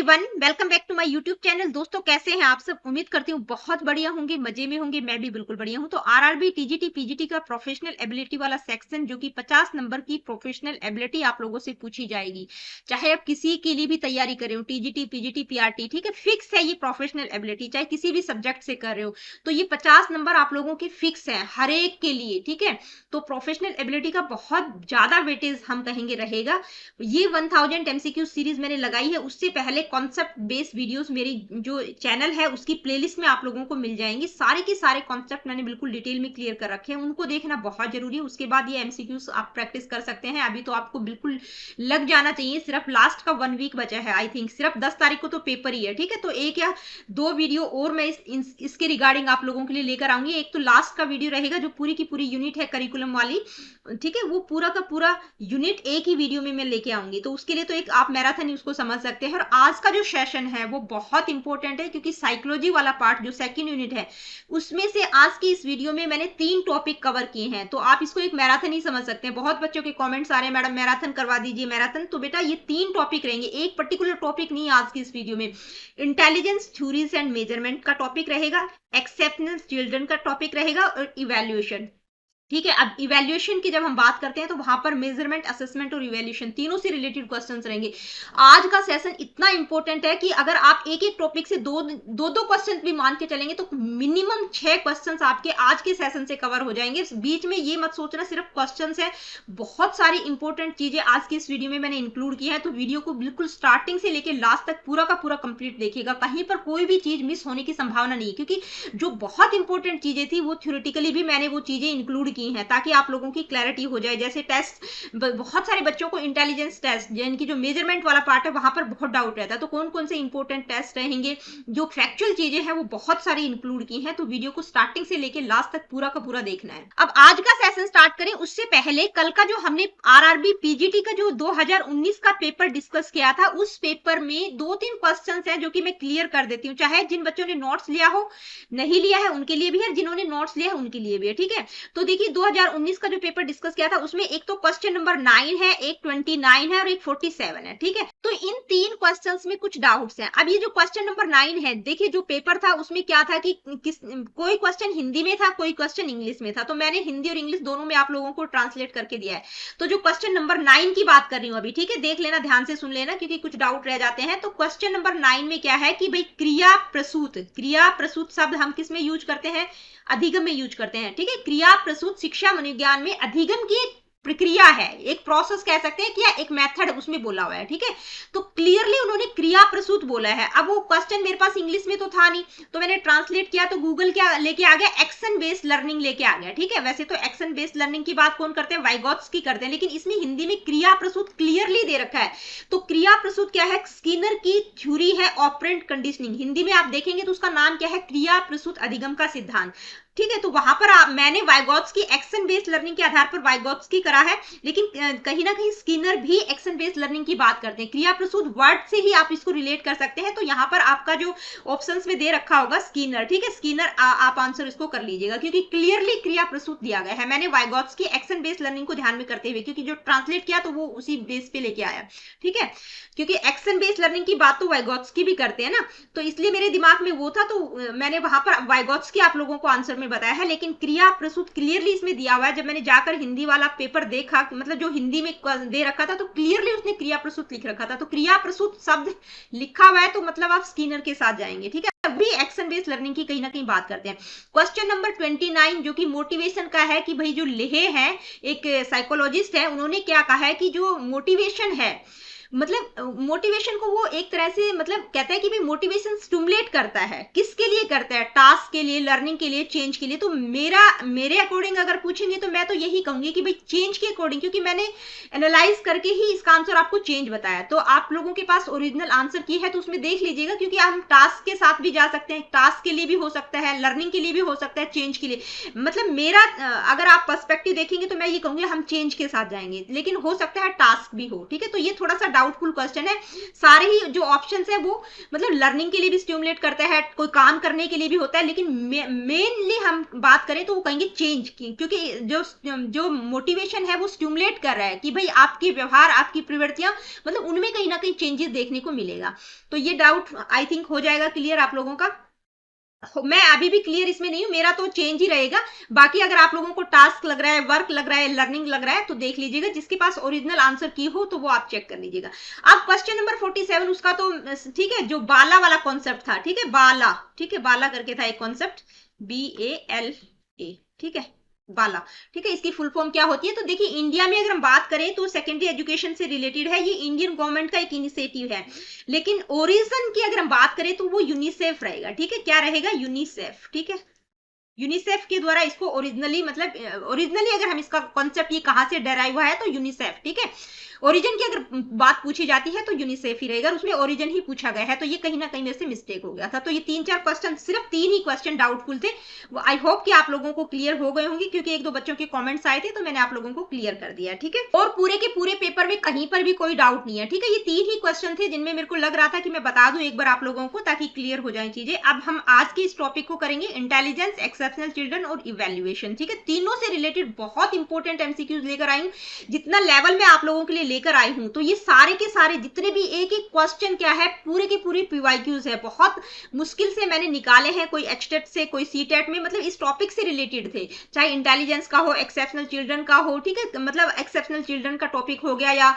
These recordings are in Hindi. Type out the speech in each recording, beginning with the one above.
Everyone, welcome back to my YouTube channel. दोस्तों, कैसे हैं आप सब? उम्मीद करती हूँ बहुत बढ़िया होंगे, मजे में होंगे। मैं भी बिल्कुल बढ़िया हूँ। तो आरआरबी, टीजीटी, पीजीटी का प्रोफेशनल एबिलिटी वाला सेक्शन, जो कि 50 नंबर की प्रोफेशनल एबिलिटी आप लोगों से पूछी जाएगी, चाहे आप किसी के लिए भी तैयारी कर रहे हो, टीजीटी, पीजीटी, पीआरटी, ठीक है, फिक्स है ये प्रोफेशनल एबिलिटी, चाहे किसी भी सब्जेक्ट से कर रहे हो। तो ये 50 नंबर आप लोगों के फिक्स है हर एक के लिए, ठीक है। तो प्रोफेशनल एबिलिटी का बहुत ज्यादा वेटेज हम कहेंगे रहेगा। ये 1000 एमसीक्यू सीरीज मैंने लगाई है, उससे पहले कॉन्सेप्ट बेस्ड वीडियोस मेरी जो चैनल है उसकी प्लेलिस्ट में आप लोगों को मिल जाएंगी। सारे के सारे कॉन्सेप्ट मैंने बिल्कुल डिटेल में क्लियर कर रखे हैं, उनको देखना बहुत जरूरी है। उसके बाद ये एमसीक्यूज आप प्रैक्टिस कर सकते हैं। अभी तो आपको बिल्कुल लग जाना चाहिए। सिर्फ लास्ट का 1 वीक बचा है, आई थिंक सिर्फ 10 तारीख को तो पेपर ही है, ठीक है। तो एक या दो वीडियो और मैं इसके रिगार्डिंग आप लोगों के लिए लेकर आऊंगी। एक तो लास्ट का वीडियो रहेगा जो पूरी की पूरी यूनिट है करिकुलम वाली, ठीक है, वो पूरा का पूरा यूनिट एक ही वीडियो में मैं लेके आऊंगी। तो उसके लिए तो एक आप मैराथन उसको समझ सकते हैं। और आज का जो सेशन है वो बहुत इंपॉर्टेंट है, क्योंकि साइकोलॉजी वाला पार्ट जो सेकंड यूनिट है उसमें से आज की इस वीडियो में मैंने 3 टॉपिक कवर किए हैं। तो आप इसको एक मैराथन ही समझ सकते हैं। बहुत बच्चों के कमेंट्स आ रहे हैं, मैडम मैराथन करवा दीजिए मैराथन। तो बेटा ये 3 टॉपिक रहेंगे, एक पर्टिकुलर टॉपिक नहीं आज की इस वीडियो में। इंटेलिजेंस थ्योरीज एंड मेजरमेंट का टॉपिक रहेगा, एक्सेप्टेंस चिल्ड्रन का टॉपिक रहेगा, और इवैल्यूएशन, ठीक है। अब इवैल्यूएशन की जब हम बात करते हैं तो वहां पर मेजरमेंट, असेसमेंट और इवैल्यूएशन तीनों से रिलेटेड क्वेश्चंस रहेंगे। आज का सेशन इतना इंपॉर्टेंट है कि अगर आप एक एक टॉपिक से दो दो क्वेश्चन भी मान के चलेंगे तो मिनिमम 6 क्वेश्चंस आपके आज के सेशन से कवर हो जाएंगे। बीच में ये मत सोचना सिर्फ क्वेश्चंस है, बहुत सारी इंपॉर्टेंट चीजें आज की इस वीडियो में मैंने इंक्लूड की है। तो वीडियो को बिल्कुल स्टार्टिंग से लेकर लास्ट तक पूरा का पूरा कंप्लीट देखिएगा, कहीं पर कोई भी चीज मिस होने की संभावना नहीं है, क्योंकि जो बहुत इंपॉर्टेंट चीजें थी वो थ्योरेटिकली भी मैंने वो चीजें इंक्लूड की हैं, ताकि आप लोगों की क्लैरिटी हो जाए। जैसे टेस्ट, बहुत सारे बच्चों को इंटेलिजेंस टेस्ट यानी कि जो मेजरमेंट वाला पार्ट है वहां पर बहुत डाउट रहता है। तो कौन कौन से इंपॉर्टेंट टेस्ट रहेंगे, जो फैक्चुअल चीजें हैं वो बहुत सारी इंक्लूड की हैं। तो वीडियो को स्टार्टिंग से लेकर लास्ट तक पूरा का पूरा देखना है। अब आज का सेशन स्टार्ट करें उससे पहले कल का जो हमने आरआरबी पीजीटी का जो 2019 का पेपर डिस्कस किया था, उस पेपर में 2-3 क्वेश्चन हैं जो कि मैं क्लियर कर देती हूँ। चाहे जिन बच्चों ने नोट्स लिया हो, नहीं लिया है उनके लिए भी है, जिन्होंने नोट्स लिया है उनके लिए भी है, ठीक है। तो देखिए 2019 का जो पेपर डिस्कस किया था उसमें एक तो क्वेश्चन नंबर 9 है, एक 29 है और एक 47 है, ठीक है। तो इन 3 क्वेश्चंस में कुछ डाउट्स हैं। अब ये जो क्वेश्चन नंबर 9 है, देखिए जो पेपर था उसमें क्या था कि कोई क्वेश्चन हिंदी में था, कोई क्वेश्चन इंग्लिश में था। तो मैंने हिंदी और इंग्लिश दोनों में आप लोगों को ट्रांसलेट करके दिया है। तो जो क्वेश्चन नंबर 9 की बात कर रही हूँ अभी, ठीक है, देख लेना, ध्यान से सुन लेना, क्योंकि कुछ डाउट रह जाते हैं। तो क्वेश्चन नंबर 9 में क्या है कि भाई क्रिया प्रसूत शब्द हम किस में यूज करते हैं? अधिगम में यूज करते हैं, ठीक है। क्रिया प्रसूत शिक्षा मनोविज्ञान में अधिगम की एक प्रक्रिया है, एक प्रोसेस कह सकते हैं, क्या एक मेथड उसमें बोला हुआ है, ठीक है। तो क्लियरली उन्होंने क्रिया प्रसूत बोला है। अब वो क्वेश्चन मेरे पास इंग्लिश में तो था नहीं, तो मैंने ट्रांसलेट किया, तो गूगल क्या लेके आ गया? एक्शन बेस्ड लर्निंग लेके आ गया, ठीक है। वैसे तो एक्शन बेस्ड लर्निंग की बात कौन करते हैं? वाइगॉत्स्की करते हैं, लेकिन इसमें हिंदी में क्रिया प्रसूत क्लियरली दे रखा है। तो क्रिया प्रसूत क्या है? स्किनर की थ्योरी है ऑपरेंट कंडीशनिंग। हिंदी में आप देखेंगे तो उसका नाम क्या है? क्रिया प्रसूत अधिगम का सिद्धांत, ठीक है। तो वहां पर मैंने वाइगॉत्स्की एक्शन बेस्ड लर्निंग के आधार पर वाइगॉत्स्की करा है, लेकिन कहीं ना कहीं स्किनर भी एक्शन बेस्ड लर्निंग की बात करते हैं। क्रिया प्रसूत वर्ड से ही आप इसको रिलेट कर सकते हैं। तो यहाँ पर आपका जो ऑप्शंस में दे रखा होगा स्किनर, ठीक है, स्किनर आप आंसर इसको कर लीजिएगा, क्योंकि क्लियरली क्रिया प्रसूत दिया गया है। मैंने वाइगॉत्स्की एक्शन बेस्ड लर्निंग को ध्यान में करते हुए, क्योंकि जो ट्रांसलेट किया तो वो उसी बेस पे लेके आया, ठीक है, क्योंकि एक्शन बेस्ड लर्निंग की बात तो वाइगॉत्स्की भी करते हैं ना, तो इसलिए मेरे दिमाग में वो था, तो मैंने वहां पर वाइगॉत्स्की आप लोगों को आंसर में बताया है। लेकिन क्रिया प्रसूत क्लियरली इसमें दिया हुआ है। जब मैंने जाकर हिंदी वाला पेपर देखा, मतलब जो हिंदी में दे रखा था, तो क्लियरली उसने क्रिया प्रसूत लिख रखा था। तो क्रिया प्रसूत शब्द लिखा हुआ है, तो मतलब आप स्किनर के साथ जाएंगे, ठीक है। अभी एक्शन बेस्ड लर्निंग की कहीं ना कहीं बात करते हैं। क्वेश्चन नंबर 29 जो कि मोटिवेशन का है, कि भाई जो लेहे है, एक साइकोलॉजिस्ट है, उन्होंने क्या कहा है कि जो मोटिवेशन है, मतलब मोटिवेशन को वो एक तरह से मतलब कहता है कि भाई मोटिवेशन स्टिमुलेट करता है। किसके लिए करता है? टास्क के लिए, लर्निंग के लिए, चेंज के लिए। तो मेरे अकॉर्डिंग अगर पूछेंगे तो मैं तो यही कहूंगी कि भाई चेंज के अकॉर्डिंग, क्योंकि मैंने एनालाइज करके ही इसका आंसर आपको चेंज बताया। तो आप लोगों के पास ओरिजिनल आंसर की है तो उसमें देख लीजिएगा, क्योंकि हम टास्क के साथ भी जा सकते हैं, टास्क के लिए भी हो सकता है, लर्निंग के लिए भी हो सकता है, चेंज के लिए। मतलब मेरा अगर आप पर्सपेक्टिव देखेंगे तो मैं ये कहूंगी हम चेंज के साथ जाएंगे, लेकिन हो सकता है टास्क भी हो, ठीक है। तो ये थोड़ा सा डाउटफुल क्वेश्चन है। सारे ही जो ऑप्शन है वो मतलब लर्निंग के लिए भी स्टिमुलेट करता है, कोई काम करने के लिए भी होता है, लेकिन मेनली हम बात करें तो वो कहेंगे चेंज की, क्योंकि जो जो मोटिवेशन है वो स्टिमुलेट कर रहा है कि भाई आपके व्यवहार, आपकी प्रवृत्तियां, मतलब उनमें कहीं ना कहीं चेंजेस देखने को मिलेगा। तो ये डाउट आई थिंक हो जाएगा क्लियर आप लोगों का। मैं अभी भी क्लियर इसमें नहीं हूं, मेरा तो चेंज ही रहेगा। बाकी अगर आप लोगों को टास्क लग रहा है, वर्क लग रहा है, लर्निंग लग रहा है तो देख लीजिएगा, जिसके पास ओरिजिनल आंसर की हो तो वो आप चेक कर लीजिएगा। अब क्वेश्चन नंबर 47 उसका तो ठीक है, जो बाला वाला कॉन्सेप्ट था, ठीक है बाला, ठीक है बाला करके था एक कॉन्सेप्ट, BALA, ठीक है बाला, ठीक है। इसकी फुल फॉर्म क्या होती है? तो देखिए इंडिया में अगर हम बात करें तो सेकेंडरी एजुकेशन से रिलेटेड है, ये इंडियन गवर्नमेंट का एक इनिशिएटिव है, लेकिन ओरिजिन की अगर हम बात करें तो वो यूनिसेफ रहेगा, ठीक है। क्या रहेगा? यूनिसेफ, ठीक है। यूनिसेफ के द्वारा इसको ओरिजिनली, मतलब ओरिजिनली अगर हम इसका कॉन्सेप्ट ये कहां से डेराइव हुआ है तो यूनिसेफ, ठीक है। ओरिजिन की अगर बात पूछी जाती है तो यूनिसेफ ही रहेगा, उसमें ओरिजिन ही पूछा गया है, तो ये कहीं ना कहीं मेरे से मिस्टेक हो गया था। तो ये 3-4 क्वेश्चन, सिर्फ 3 ही क्वेश्चन डाउटफुल थे। आई होप कि आप लोगों को क्लियर हो गए होंगे, क्योंकि 1-2 बच्चों के कमेंट्स आए थे तो मैंने आप लोगों को क्लियर कर दिया, ठीक है। और पूरे के पूरे पेपर में कहीं पर भी कोई डाउट नहीं है, ठीक है। ये 3 ही क्वेश्चन थे जिनमें मेरे को लग रहा था कि मैं बता दूं एक बार आप लोगों को, ताकि क्लियर हो जाए चीजें। अब हम आज के इस टॉपिक को करेंगे इंटेलिजेंस, एक्सेप्शनल चिल्ड्रन और इवैल्यूएशन, ठीक है। तीनों से रिलेटेड बहुत इंपॉर्टेंट एमसीक्यूज लेकर आई हूं, जितना लेवल में आप लोगों के लिए लेकर आई हूं, तो ये सारे के सारे जितने भी एक एक क्वेश्चन क्या है, पूरे के पूरे पीवाईक्यूज है, बहुत मुश्किल से मैंने निकाले हैं, कोई एचटेट से, कोई सीटेट में, मतलब इस टॉपिक से रिलेटेड थे, चाहे इंटेलिजेंस का हो, एक्सेप्शनल चिल्ड्रन का हो, ठीक है, मतलब एक्सेप्शनल चिल्ड्रन का टॉपिक हो गया या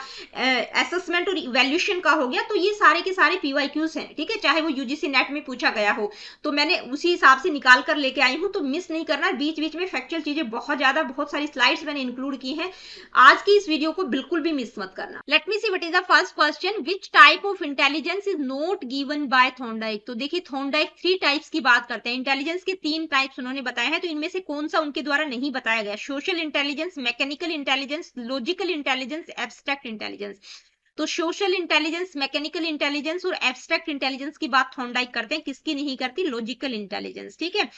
असेसमेंट और इवैल्यूएशन का हो गया, तो ये सारे के सारे पीवाईक्यूज हैं, ठीक है, चाहे वो यूजीसी नेट में पूछा गया हो, तो मैंने उसी हिसाब से निकाल कर लेके आई हूं, तो मिस नहीं करना। बीच बीच में फैक्चुअल चीजें बहुत ज्यादा, बहुत सारी स्लाइड्स मैंने इंक्लूड की हैं, आज की इस वीडियो को बिल्कुल भी मिस मत करना। Let me see what is the first question, which type of intelligence is not given by Thorndike. तो देखिए थॉर्नडाइक 3 टाइप्स की बात करते हैं, इंटेलिजेंस के 3 टाइप्स उन्होंने बताए हैं, तो इनमें से कौन सा उनके द्वारा नहीं बताया गया? Social intelligence, mechanical intelligence, logical intelligence, abstract intelligence. तो सोशल इंटेलिजेंस, मैकेनिकल इंटेलिजेंस और एब्स्ट्रैक्ट इंटेलिजेंस की बात थॉर्नडाइक करते हैं, किसकी नहीं करती? लॉजिकल इंटेलिजेंस, ठीक है।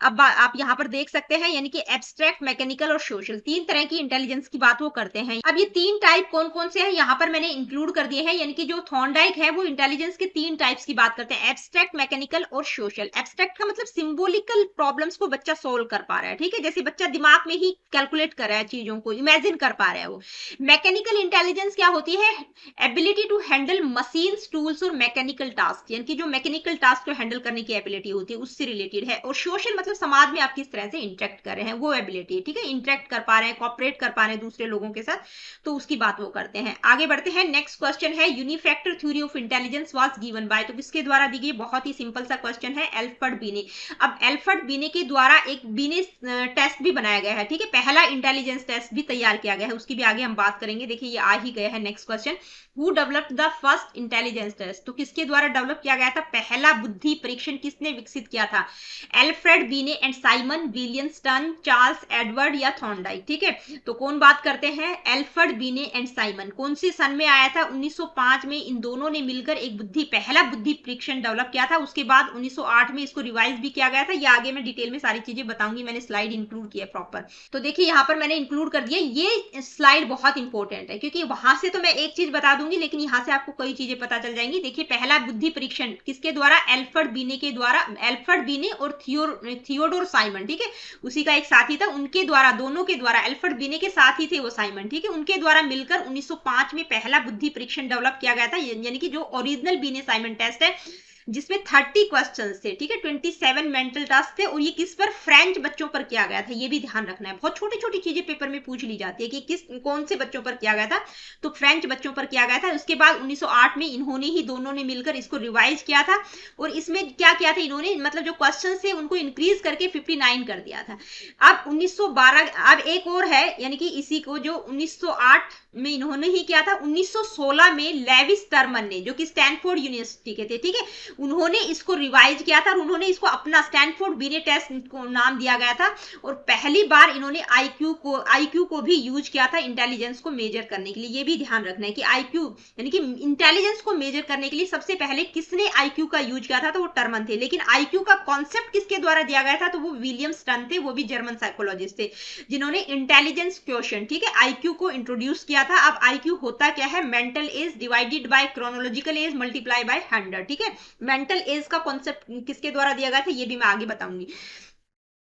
अब आप यहाँ पर देख सकते हैं, यानी कि एब्स्ट्रैक्ट, मैकेनिकल और सोशल, 3 तरह की इंटेलिजेंस की बात वो करते हैं। अब ये 3 टाइप कौन कौन से हैं यहाँ पर मैंने इंक्लूड कर दिए हैं, यानी कि जो थॉर्नडाइक है वो इंटेलिजेंस के 3 टाइप्स की बात करते हैं, एब्स्ट्रैक्ट, मैकेनिकल और सोशल। एब्स्ट्रैक्ट का मतलब सिंबॉलिकल प्रॉब्लम्स को बच्चा सोल्व कर पा रहा है, ठीक है, जैसे बच्चा दिमाग में ही कैलकुलेट कर रहा है, चीजों को इमेजिन कर पा रहा है वो। मैकेनिकल इंटेलिजेंस क्या होती है? Ability to handle machines, tools और मैकेनिकल टास्क, यानी कि जो मैकेनिकल टास्क को हैंडल करने की एबिलिटी होती है उससे रिलेटेड है। और सोशल मतलब समाज में आप किस तरह से इंटरेक्ट कर रहे हैं, वो एबिलिटी, ठीक है, इंटरेक्ट कर पा रहे हैं, कॉपरेट कर पा रहे हैं दूसरे लोगों के साथ, तो उसकी बात वो करते हैं। आगे बढ़ते हैं, नेक्स्ट क्वेश्चन है unifactor theory of intelligence was given by, तो किसके द्वारा दी गई? बहुत ही सिंपल सा क्वेश्चन है, एल्फ्रेड बीने। अब एल्फ्रेड बीने के द्वारा एक बीने टेस्ट भी बनाया गया है, ठीक है, पहला इंटेलिजेंस टेस्ट भी तैयार किया गया है, उसकी भी आगे हम बात करेंगे। देखिए ये आ ही गया है next question, who developed the first intelligence test, तो किसके द्वारा डेवलप किया गया था? पहला बुद्धि परीक्षण किसने विकसित किया था? एल्फ्रेड बीने एंड साइमन विलियमस्टन, चार्ल्स एडवर्ड या थॉर्नडाइक, ठीक है। तो कौन बात करते हैं? एल्फ्रेड बीने एंड साइमन। कौन से सन में आया था? 1905 में इन दोनों ने मिलकर एक पहला बुद्धि परीक्षण डेवलप किया था। उसके बाद 1908 में इसको रिवाइज भी किया गया था, ये आगे मैं डिटेल में सारी चीजें बताऊंगी, मैंने स्लाइड इंक्लूड किया प्रॉपर। तो देखिए यहाँ पर मैंने इंक्लूड कर दिया, ये स्लाइड बहुत इंपॉर्टेंट है, क्योंकि वहां से तो मैं एक चीज बता दूंगी, लेकिन यहाँ से आपको कई चीजें पता चल जाएंगी। देखिए पहला बुद्धि परीक्षण किसके द्वारा? एल्फ्रेड बीने के द्वारा, एल्फ्रेड बीने और थियोडोर साइमन, ठीक है, उसी का एक साथी था, उनके द्वारा, दोनों के द्वारा, एल्फ्रेड बीने के साथी थे वो साइमन, ठीक है, उनके द्वारा मिलकर 1905 में पहला बुद्धि परीक्षण डेवलप किया गया था, यानी कि जो ओरिजिनल बीने साइमन टेस्ट है, जिसमें 30 क्वेश्चंस थे, ठीक है, 27 मेंटल टास्क थे, और ये किस पर? फ्रेंच बच्चों पर किया गया था, ये भी ध्यान रखना है, बहुत छोटी छोटी चीजें पेपर में पूछ ली जाती है कि किस कौन से बच्चों पर किया गया था, तो फ्रेंच बच्चों पर किया गया था। उसके बाद 1908 में इन्होंने ही, दोनों ने मिलकर इसको रिवाइज किया था, और इसमें क्या किया था इन्होंने, मतलब जो क्वेश्चन थे उनको इंक्रीज करके 59 कर दिया था। अब 1912, अब एक और है, यानी कि इसी को जो 1908 में इन्होंने ही किया था, 1916 में लेविस टर्मन ने, जो कि स्टैनफोर्ड यूनिवर्सिटी के थे, ठीक है, उन्होंने इसको रिवाइज किया था, और उन्होंने इसको अपना स्टैनफोर्ड बीने टेस्ट को नाम दिया गया था, और पहली बार इन्होंने आईक्यू को भी यूज किया था इंटेलिजेंस को मेजर करने के लिए। ये भी ध्यान रखना है कि आईक्यू यानी कि इंटेलिजेंस को मेजर करने के लिए सबसे पहले किसने आईक्यू का यूज किया था? तो वो टर्मन थे। लेकिन आईक्यू का कॉन्सेप्ट किसके द्वारा दिया गया था? तो वो विलियमस्टन थे, वो भी जर्मन साइकोलॉजिस्ट थे, जिन्होंने इंटेलिजेंस क्वोशिएंट, ठीक है, आईक्यू को इंट्रोड्यूस किया क्या था, अब IQ होता क्या है, mental as divided by chronological S multiply by 100, ठीक है। मेंटल एज का कॉन्सेप्ट किसके द्वारा दिया गया था ये भी मैं आगे बताऊंगी।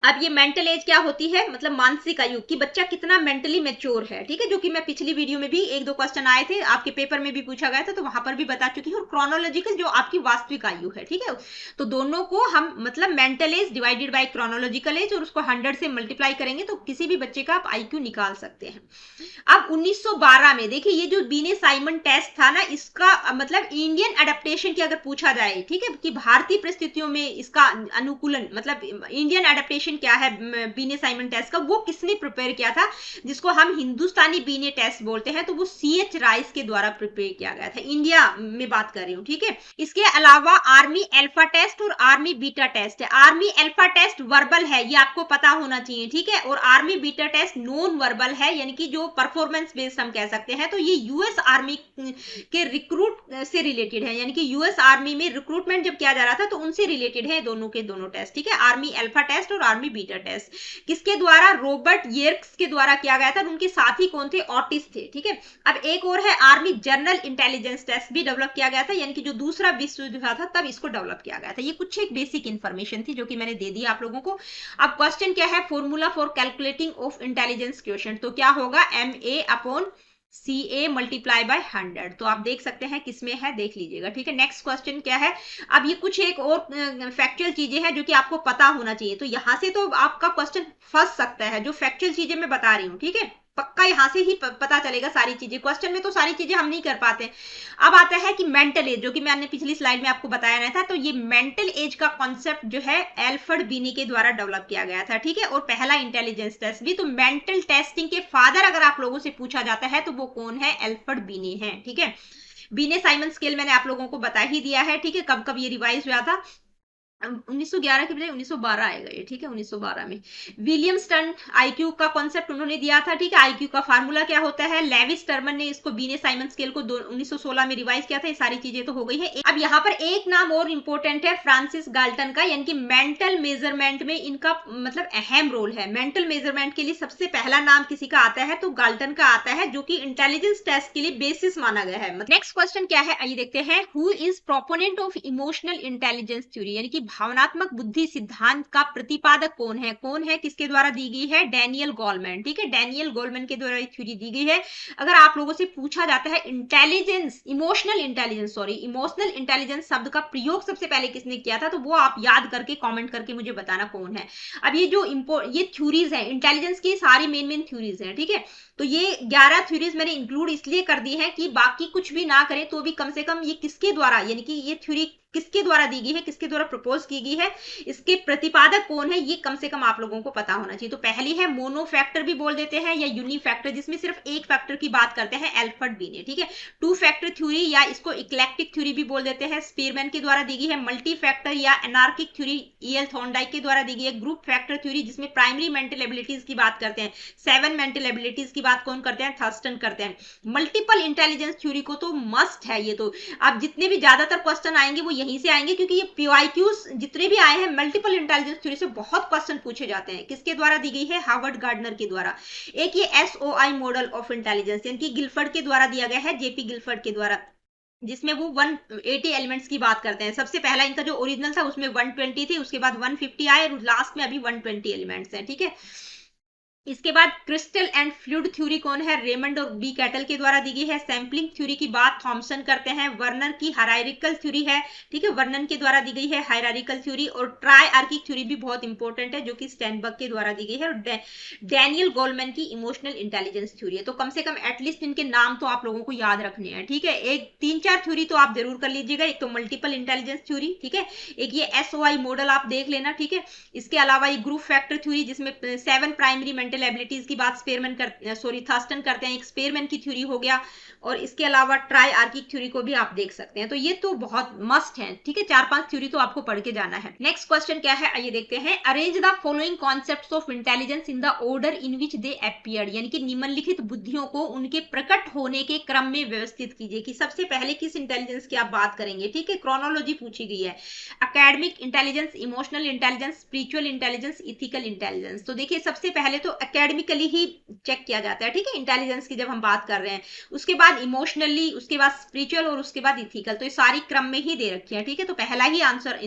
अब ये मेंटल एज क्या होती है, मतलब मानसिक आयु कि बच्चा कितना मेंटली मेच्योर है, ठीक है, जो कि मैं पिछली वीडियो में भी एक दो क्वेश्चन आए थे, आपके पेपर में भी पूछा गया था, तो वहां पर भी बता चुकी हूँ। और क्रोनोलॉजिकल जो आपकी वास्तविक आयु है, ठीक है, तो दोनों को हम मतलब mental as divided by chronological age और उसको 100 से मल्टीप्लाई करेंगे तो किसी भी बच्चे का आप IQ निकाल सकते हैं। अब 1912 में देखिए ये जो बीने साइमन टेस्ट था ना, इसका मतलब इंडियन एडेप्टेशन की अगर पूछा जाए, ठीक है, कि भारतीय परिस्थितियों में इसका अनुकूलन मतलब इंडियन एडेप्टेशन क्या है बीने साइमन टेस्ट का, वो किसने प्रिपेयर किया था, जिसको हम हिंदुस्तानी बीने टेस्ट बोलते हैं, तो वो CH राइस के द्वारा प्रिपेयर किया गया था। इंडिया में बात कर रही हूँ, ठीक है। इसके अलावा आर्मी अल्फा टेस्ट और आर्मी बीटा टेस्ट है। आर्मी अल्फा टेस्ट वर्बल है, ये आपको पता होना चाहिए, ठीक है, और army beta test non verbal है, यानी कि जो परफॉर्मेंस बेस्ड हम कह सकते हैं। तो ये US आर्मी के रिक्रूट से रिलेटेड है, यानी कि US आर्मी में रिक्रूटमेंट जब किया जा रहा था तो उनसे रिलेटेड है दोनों के दोनों टेस्ट, ठीक है, आर्मी अल्फा टेस्ट और आर्मी बीटा टेस्ट। किसके द्वारा, रॉबर्ट यर्क्स के द्वारा किया गया था, उनके साथी कौन थे, ऑटिस थे, ठीक है। अब एक और है आर्मी जनरल इंटेलिजेंस टेस्ट भी डेवलप किया गया था, यानी कि जो दूसरा विश्व युद्ध हुआ था तब इसको डेवलप किया गया था। ये कुछ एक बेसिक इंफॉर्मेशन थी जो कि मैंने दे दी आप लोगों को। अब क्वेश्चन क्या है, formula for calculating of intelligence quotient, तो क्या होगा, MA/CA मल्टीप्लाई बाय 100। तो आप देख सकते हैं किसमें है, देख लीजिएगा, ठीक है। नेक्स्ट क्वेश्चन क्या है, अब ये कुछ एक और फैक्चुअल चीजें हैं जो कि आपको पता होना चाहिए, तो यहां से तो आपका क्वेश्चन फंस सकता है, जो फैक्चुअल चीजें मैं बता रही हूँ, ठीक है, पक्का यहां से ही पता चलेगा सारी चीजें, क्वेश्चन में तो सारी चीजें हम नहीं कर पाते। अब आता है कि मेंटल एज, जो कि मैंने पिछली स्लाइड में आपको बताया नहीं था, तो ये मेंटल एज का कॉन्सेप्ट जो है एल्फ्रेड बीनी के द्वारा डेवलप किया गया था, ठीक है, और पहला इंटेलिजेंस टेस्ट भी। तो मेंटल टेस्टिंग के फादर अगर आप लोगों से पूछा जाता है तो वो कौन है, एल्फ्रेड बीनी है, ठीक है। बीने साइमन स्केल मैंने आप लोगों को बता ही दिया है, ठीक है, कब कब ये रिवाइज हुआ था, 1911 के बजाय 1912 आएगा ये, ठीक है, 1912 में विलियम स्टर्न IQ का कॉन्सेप्ट उन्होंने दिया था, ठीक है। IQ का फार्मूला क्या होता है, लेविस टर्मन ने इसको बीने साइमन स्केल को 1916 में रिवाइज किया था। ये सारी चीजें तो हो गई है। अब यहाँ पर एक नाम और इंपॉर्टेंट है फ्रांसिस गाल्टन का, यानी कि मेंटल मेजरमेंट में इनका मतलब अहम रोल है। मेंटल मेजरमेंट के लिए सबसे पहला नाम किसी का आता है तो गाल्टन का आता है, जो कि इंटेलिजेंस टेस्ट के लिए बेसिस माना गया है। नेक्स्ट क्वेश्चन क्या है, आइए देखते हैं, who is proponent of emotional intelligence theory, यानी कि भावनात्मक बुद्धि सिद्धांत का प्रतिपादक कौन है, किसके द्वारा दी गई है, डैनियल गोलमैन, ठीक है, डैनियल गोलमैन के द्वारा थ्योरी दी गई है। अगर आप लोगों से पूछा जाता है इमोशनल इंटेलिजेंस शब्द का प्रयोग सबसे पहले किसने किया था, तो वो आप याद करके कमेंट करके मुझे बताना कौन है। अब ये थ्योरीज है इंटेलिजेंस की, सारी मेन थ्योरीज हैं, ठीक है। तो ये 11 थ्योरीज मैंने इंक्लूड इसलिए कर दी है कि बाकी कुछ भी ना करें तो भी कम से कम ये किसके द्वारा, यानी कि ये थ्योरी किसके द्वारा दी गई है, किसके द्वारा प्रपोज की गई है, इसके प्रतिपादक कौन है, ये कम से कम आप लोगों को पता होना चाहिए। तो पहली है मोनो फैक्टर भी बोल देते हैं या यूनि फैक्टर, जिसमें सिर्फ एक फैक्टर की बात करते हैं, एल्फ्रेड बीने, ठीक है। टू फैक्टर थ्योरी या इसको इक्लेक्टिक थ्योरी भी बोल देते हैं, स्पीरमैन के द्वारा दी गई है। मल्टी फैक्टर या एनार्किक थ्योरी EL थॉर्नडाइक के द्वारा दी गई है। ग्रुप फैक्टर थ्योरी जिसमें प्राइमरी मेंटल एबिलिटीज की बात करते हैं, 7 मेंटल एबिलिटीज की बात कौन करते हैं, थर्स्टन करते हैं। मल्टीपल इंटेलिजेंस थ्योरी को तो मस्ट है, ये तो अब जितने भी ज्यादातर क्वेश्चन आएंगे वो यहीं से आएंगे, क्योंकि ये PYQs जितने भी आए हैं मल्टीपल इंटेलिजेंस थ्योरी से बहुत क्वेश्चन पूछे जाते हैं। किसके द्वारा दी गई है, हार्वर्ड गार्डनर के द्वारा। एक ये SOI मॉडल ऑफ इंटेलिजेंस, यानी कि गिलफर्ड के द्वारा दिया गया है, JP गिलफर्ड के द्वारा, जिसमें वो 180 एलिमेंट्स की बात करते हैं। सबसे पहला इनका जो ओरिजिनल था उसमें 120 थे, उसके बाद 150 आए और लास्ट में अभी 120 एलिमेंट्स हैं, ठीक है। इसके बाद क्रिस्टल एंड फ्लूइड थ्योरी कौन है, रेमंड और बी कैटल के द्वारा दी गई है। सैंपलिंग थ्योरी की बात थॉमसन करते हैं। वर्नर की हायरार्किकल थ्योरी है, ठीक है, वर्नन के द्वारा दी गई है हायरार्किकल थ्योरी। और ट्रायआर्किक थ्योरी भी बहुत इंपॉर्टेंट है, जो कि स्टैनबर्ग के द्वारा दी गई है। और डैनियल गोलमैन की इमोशनल इंटेलिजेंस थ्योरी है। तो कम से कम एटलीस्ट इनके नाम तो आप लोगों को याद रखने हैं, ठीक है। एक 3-4 थ्योरी तो आप जरूर कर लीजिएगा। एक तो मल्टीपल इंटेलिजेंस थ्योरी, ठीक है, एक ये SOI मॉडल आप देख लेना, ठीक है। इसके अलावा ये ग्रुप फैक्टर थ्योरी जिसमें 7 प्राइमरी मेंटल एबिलिटीज की बात थर्स्टन करते हैं, एक स्पेरमैन की थ्योरी हो गया। और इसके अलावा ट्रायआर्किक थ्योरी को भी आप देख सकते हैं। तो ये तो बहुत मस्ट है, ठीक है, 4-5 थ्योरी तो आपको पढ़ के जाना है। नेक्स्ट क्वेश्चन क्या है, आइए देखते हैं। Arrange the following concepts of intelligence in the order in which they appeared, यानी कि निम्नलिखित बुद्धियों को उनके प्रकट होने के क्रम में व्यवस्थित कीजिए कि सबसे पहले किस इंटेलिजेंस की आप बात करेंगे, ठीक है। क्रोनोलॉजी पूछी गई है। Academic intelligence, emotional intelligence, spiritual intelligence, ethical intelligence. तो देखिए सबसे पहले तो एकेडमिकली ही चेक किया जाता है, ठीक है, इंटेलिजेंस की जब हम बात कर रहे हैं। उसके बाद इमोशनली, उसके बाद स्पिरिचुअल और उसके बाद इथिकल। तो ये सारी क्रम में ही दे रखी है, ठीक है। तो पहला ही आंसर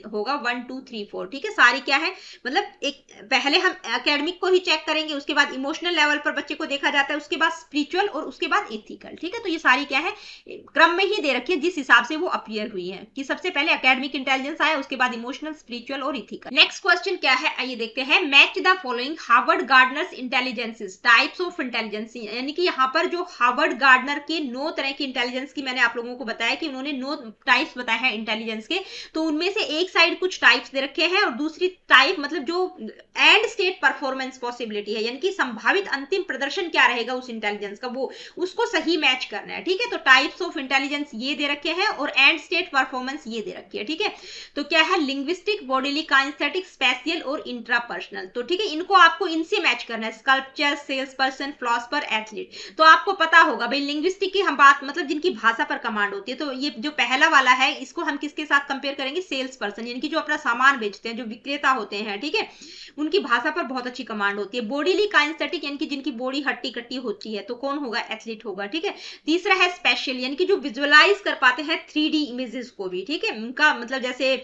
होगा 1 2 3 4, ठीक है। सारी क्या है, मतलब एक पहले हम एकेडमिक को ही चेक करेंगे, उसके बाद इमोशनल लेवल पर बच्चे को देखा जाता है, उसके बाद स्पिरिचुअल और उसके बाद इथिकल, ठीक है। तो ये सारी क्या है, क्रम में ही दे रखी है जिस हिसाब से वो अपीयर हुई है, कि सबसे पहले एकेडमिक इंटेलिजेंस आया, उसके बाद इमोशनल, स्पिरिचुअल और इथिकल। नेक्स्ट क्वेश्चन क्या है, आइए देखते हैं। Match the following Harvard Gardner's intelligences types of intelligence, यानी कि यहाँ पर जो हार्वर्ड गार्डनर के 9 तरह की इंटेलिजेंस की मैंने आप लोगों को बताया कि उन्होंने 9 टाइप्स बताए हैं इंटेलिजेंस के। तो उनमें से एक साइड कुछ टाइप्स दे रखे हैं और दूसरी टाइप मतलब जो एंड स्टेट परफॉर्मेंस पॉसिबिलिटी है, यानी कि संभावित अंतिम प्रदर्शन क्या रहेगा उस इंटेलिजेंस का, वो उसको सही मैच करना है, ठीक है। तो टाइप्स ऑफ इंटेलिजेंस ये दे रखे हैं और एंड स्टेट परफॉर्मेंस ये दे रखी है, ठीक है। तो क्या है, लिंग्विस्टिक, बॉडीली, काइनेस्थेटिक, स्पेशियल और इंट्रापर्सनल। तो ठीक है, इनको आपको इनसे मैच करना है, sculpture, sales person, philosopher, athlete. तो आपको पता होगा भाई, लिंग्विस्टिक की हम बात मतलब जिनकी भाषा पर कमांड होती है, तो ये जो पहला वाला है इसको हम किसके साथ कंपेयर करेंगे, सेल्स पर्सन, यानी कि जो अपना सामान बेचते हैं, जो विक्रेता होते हैं, ठीक है, उनकी भाषा पर बहुत अच्छी कमांड होती है। बॉडीली काइनेस्थेटिक, यानी कि जिनकी बॉडी हट्टी कट्टी होती है, तो कौन होगा, एथलीट होगा, ठीक है। तीसरा है स्पेशल, यानी कि जो विजुअलाइज कर पाते हैं 3D इमेजेस को भी, ठीक है, उनका मतलब जैसे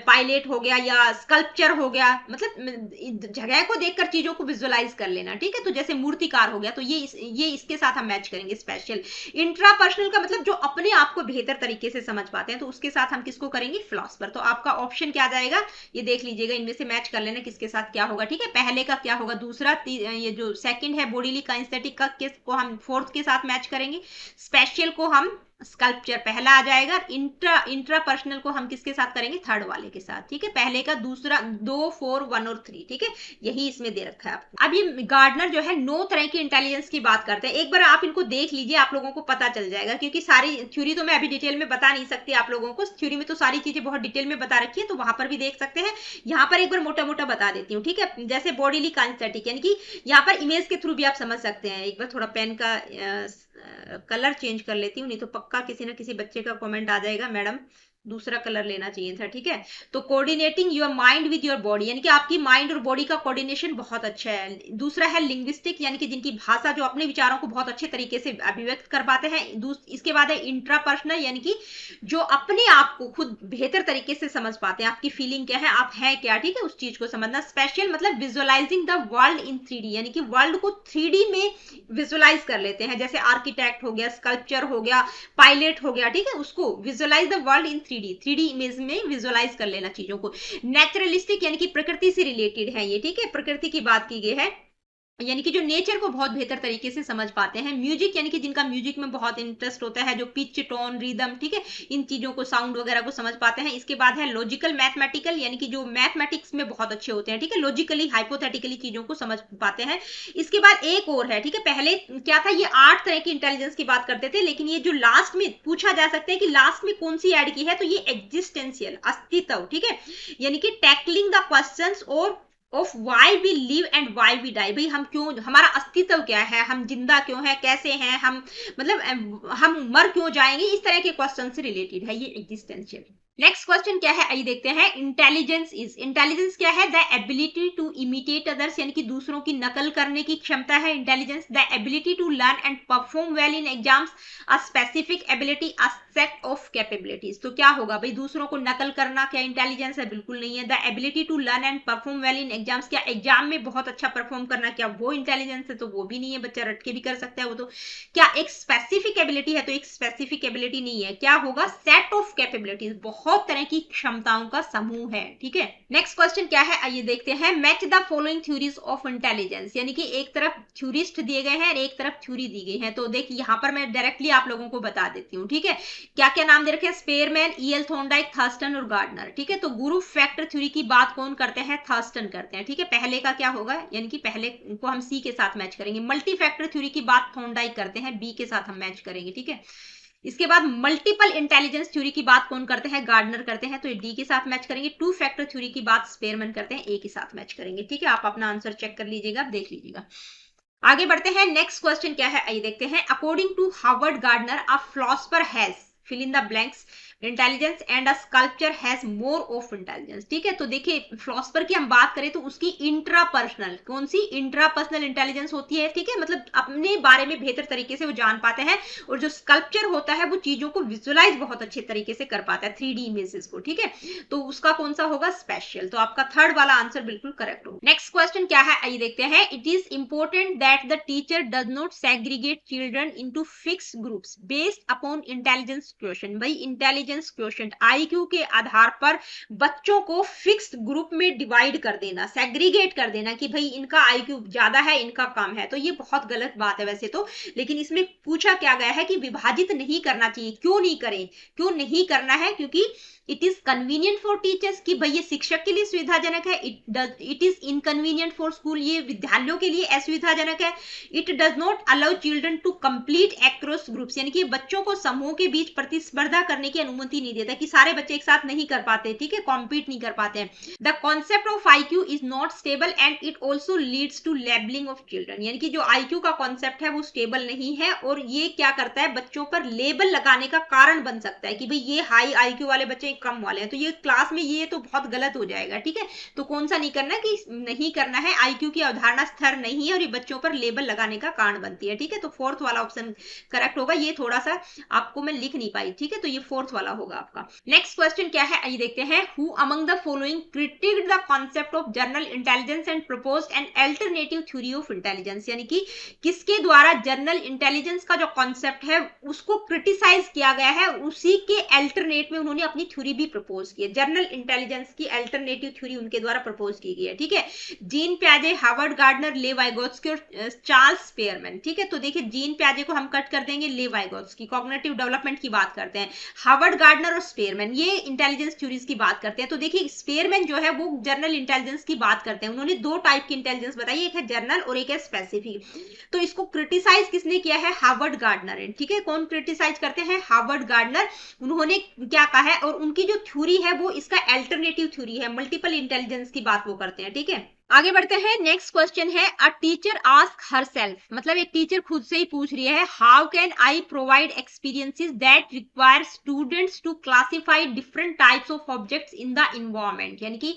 पायलट हो गया या स्कल्पचर हो गया, मतलब जगह को देखकर चीजों को विजुअलाइज कर लेना, ठीक है। तो जैसे मूर्तिकार हो गया, तो ये इसके साथ हम मैच करेंगे, स्पेशल। इंट्रापर्सनल का मतलब जो अपने आप को बेहतर तरीके से समझ पाते हैं, तो उसके साथ हम किसको करेंगे, फिलोसोफर। तो आपका ऑप्शन क्या जाएगा, ये देख लीजिएगा, इनमें से मैच कर लेना किसके साथ क्या होगा, ठीक है। पहले का क्या होगा, दूसरा, ये जो सेकंड है बॉडीली काइनेस्थेटिक का किसको हम फोर्थ के साथ मैच करेंगे, स्पेशल को हम स्कल्पचर पहला आ जाएगा, इंट्रापर्सनल को हम किसके साथ करेंगे, थर्ड वाले के साथ, ठीक है। पहले का दूसरा 2 4 1 और 3, ठीक है, यही इसमें दे रखा है आपको। अब ये गार्डनर जो है 9 तरह की इंटेलिजेंस की बात करते हैं, एक बार आप इनको देख लीजिए, आप लोगों को पता चल जाएगा, क्योंकि सारी थ्योरी तो मैं अभी डिटेल में बता नहीं सकती आप लोगों को, थ्योरी में तो सारी चीजें बहुत डिटेल में बता रखी है, तो वहां पर भी देख सकते हैं। यहाँ पर एक बार मोटा मोटा बता देती हूँ, ठीक है। जैसे बॉडीली काइनेस्थेटिक, यानी कि यहाँ पर इमेज के थ्रू भी आप समझ सकते हैं। एक बार थोड़ा पेन का कलर चेंज कर लेती हूँ, नहीं तो पक्का किसी ना किसी बच्चे का कमेंट आ जाएगा, मैडम दूसरा कलर लेना चाहिए था, ठीक है। तो coordinating your mind with your body, यानी कि आपकी माइंड और बॉडी का कोऑर्डिनेशन बहुत अच्छा है। दूसरा है लिंग्विस्टिक, यानी कि जिनकी भाषा जो अपने विचारों को बहुत अच्छे तरीके से अभिव्यक्त कर पाते हैं। इसके बाद है इंट्रापर्सनल, यानी कि जो अपने आप को खुद बेहतर तरीके से समझ पाते हैं, आपकी फीलिंग क्या है, आप हैं क्या, ठीक है, उस चीज को समझना। स्पेशल मतलब visualising the world in 3D, यानी कि वर्ल्ड को 3D में विजुअलाइज कर लेते हैं, जैसे आर्किटेक्ट हो गया, स्कल्पचर हो गया, पायलट हो गया, ठीक है, उसको visualize the world in 3D image में विजुअलाइज कर लेना चीजों को। नेचुरलिस्टिक, यानी कि प्रकृति से रिलेटेड है ये, ठीक है, प्रकृति की बात की गई है, यानी कि जो नेचर को बहुत बेहतर तरीके से समझ पाते हैं। म्यूजिक, यानी कि जिनका म्यूजिक में बहुत इंटरेस्ट होता है, जो पिच, टोन, रिदम, ठीक है, इन चीजों को, साउंड वगैरह को समझ पाते हैं। इसके बाद है लॉजिकल मैथमेटिकल, यानी कि जो मैथमेटिक्स में बहुत अच्छे होते हैं, ठीक है, लॉजिकली हाइपोथेटिकली चीजों को समझ पाते हैं। इसके बाद एक और है, ठीक है, पहले क्या था, ये 8 तरह की इंटेलिजेंस की बात करते थे, लेकिन ये जो लास्ट में पूछा जा सकता है कि लास्ट में कौन सी ऐड की है, तो ये एग्जिस्टेंशियल, अस्तित्व, ठीक है, यानी कि टैकलिंग द क्वेश्चंस और of why we live and why we die, भाई हम क्यों, हमारा अस्तित्व क्या है, हम जिंदा क्यों है, कैसे हैं हम, मतलब हम मर क्यों जाएंगे, इस तरह के क्वेश्चन से रिलेटेड है ये एग्जिस्टेंशियल। नेक्स्ट क्वेश्चन क्या है, आइए देखते हैं। इंटेलिजेंस क्या है, the ability to imitate others, यानी कि दूसरों की नकल करने की क्षमता है intelligence. The ability to learn and perform well in exams, a specific ability, a set of capabilities. तो क्या होगा भाई, दूसरों को नकल करना क्या इंटेलिजेंस है, बिल्कुल नहीं है। The ability to learn and perform well in exams, क्या एग्जाम में बहुत अच्छा परफॉर्म करना क्या वो इंटेलिजेंस है, तो वो भी नहीं है, बच्चा रट के भी कर सकता है वो। तो क्या एक स्पेसिफिक एबिलिटी है, तो एक स्पेसिफिक एबिलिटी नहीं है, क्या होगा, सेट ऑफ कैपेबिलिटीज, बहुत तरह की क्षमताओं का समूह है, ठीक है। नेक्स्ट क्वेश्चन क्या है, आइए देखते हैं। Match the following theories of intelligence, यानी कि एक तरफ थ्योरिस्ट दिए गए हैं और एक तरफ थ्योरी दी गई है। तो देखिए यहाँ पर मैं डायरेक्टली आप लोगों को बता देती हूँ, ठीक है, क्या क्या नाम दे रखे हैं, स्पेयरमैन, ईएल थॉर्नडाइक, थर्स्टन और गार्डनर, ठीक है। तो ग्रुप फैक्टर थ्योरी की बात कौन करते हैं, थर्स्टन करते हैं, ठीक है। पहले का क्या होगा, यानी कि पहले को हम सी के साथ मैच करेंगे। मल्टी फैक्टर थ्योरी की बात थॉर्नडाइक करते हैं, बी के साथ हम मैच करेंगे, ठीक है। इसके बाद मल्टीपल इंटेलिजेंस थ्योरी की बात कौन करते हैं, गार्डनर करते हैं, तो डी के साथ मैच करेंगे। 2 फैक्टर थ्योरी की बात स्पेयरमैन करते हैं, ए के साथ मैच करेंगे, ठीक है। आप अपना आंसर चेक कर लीजिएगा, देख लीजिएगा। आगे बढ़ते हैं। नेक्स्ट क्वेश्चन क्या है, आइए देखते हैं। According to Howard Gardner, a philosopher has, fill in the blanks, intelligence and a sculpture has more of intelligence. ठीक है, तो देखिए फिलोसफर की हम बात करें तो उसकी इंट्रापर्सनल, कौन सी इंट्रापर्सनल इंटेलिजेंस होती है, ठीक है, मतलब अपने बारे में बेहतर तरीके से वो जान पाते हैं। और जो स्कल्पचर होता है वो चीजों को विजुअलाइज बहुत अच्छे तरीके से कर पाता है, 3D इमेजेस को। ठीक है, तो उसका कौन सा होगा, स्पेशल। तो आपका थर्ड वाला आंसर बिल्कुल करेक्ट होगा। नेक्स्ट क्वेश्चन क्या है, आइए देखते हैं। It is important that the teacher does not segregate children into fixed groups based upon intelligence quotient. भाई इंटेलिजेंस क्वोशेंट, आईक्यू के आधार पर बच्चों को फिक्स्ड ग्रुप में डिवाइड कर देना, सेग्रीगेट कर देना कि भाई इनका आईक्यू ज्यादा है, इनका कम है, तो ये बहुत गलत बात है वैसे तो। लेकिन इसमें पूछा क्या गया है कि विभाजित नहीं करना चाहिए। क्यों नहीं करें, क्यों नहीं करना है, क्योंकि it is convenient for teachers, कि भाई ये शिक्षक के लिए सुविधाजनक है। It is inconvenient for school, ये विद्यालयों के लिए असुविधाजनक है। It does not allow children to complete across groups, यानी कि बच्चों को समूह के बीच प्रतिस्पर्धा करने की अनुमति नहीं देता, कि सारे बच्चे एक साथ नहीं कर पाते, ठीक है, कॉम्पीट नहीं कर पाते हैं। The concept of IQ is not stable and it also leads to labelling of children, यानी कि जो आईक्यू का कॉन्सेप्ट है वो स्टेबल नहीं है, और ये क्या करता है, बच्चों पर लेबल लगाने का कारण बन सकता है कि भाई ये हाई आईक्यू वाले बच्चे कम वाले हैं, तो ये क्लास में ये तो बहुत गलत हो जाएगा। ठीक है, तो कौन सा नहीं करना, कि नहीं करना है, आईक्यू की अवधारणा स्थिर नहीं है और ये बच्चों पर लेबल लगाने का कारण बनती है। ठीक है, तो फोर्थ वाला ऑप्शन करेक्ट होगा। ये थोड़ा सा आपको मैं लिख नहीं पाई, ठीक है, तो ये फोर्थ वाला होगा आपका। नेक्स्ट क्वेश्चन क्या है, आइए देखते हैं। Who among the following critiqued the concept of general intelligence and proposed an alternative theory of intelligence, यानी कि किसके द्वारा जनरल इंटेलिजेंस का जो कॉन्सेप्ट है उसको क्रिटिसाइज किया गया है, उसी के अल्टरनेट में उन्होंने अपनी थ्योरी भी प्रपोज की है। जनरल इंटेलिजेंस की अल्टरनेटिव थ्योरी उनके द्वारा प्रपोज की गई है। ठीक है, जीन प्याजे, हार्वर्ड गार्डनर, ले वाइगोत्स्की और चार्ल्स स्पेयरमैन। ठीक है, तो देखिए जीन प्याजे को हम कट कर देंगे, ले वाइगोत्स्की कॉग्निटिव डेवलपमेंट की बात करते हैं, हार्वर्ड गार्डनर और स्पेयरमैन ये इंटेलिजेंस थ्योरीज की बात करते हैं। तो देखिए स्पेयरमैन जो है वो जनरल इंटेलिजेंस की बात करते हैं, उन्होंने दो टाइप की इंटेलिजेंस बताई, एक है जनरल और एक है स्पेसिफिक। तो इसको क्रिटिसाइज किसने किया है, हार्वर्ड गार्डनर। ठीक है, कौन क्रिटिसाइज करते हैं, हार्वर्ड गार्डनर। उन्होंने क्या कहा है, और उनकी जो थ्योरी है वो इसका अल्टरनेटिव थ्योरी है, मल्टीपल इंटेलिजेंस की बात वो करते हैं। ठीक है, आगे बढ़ते हैं। नेक्स्ट क्वेश्चन है, अ टीचर आस्क हरसेल्फ, मतलब एक टीचर खुद से ही पूछ रही है, how can I provide experiences that require students to classify different types of objects in the environment, यानी कि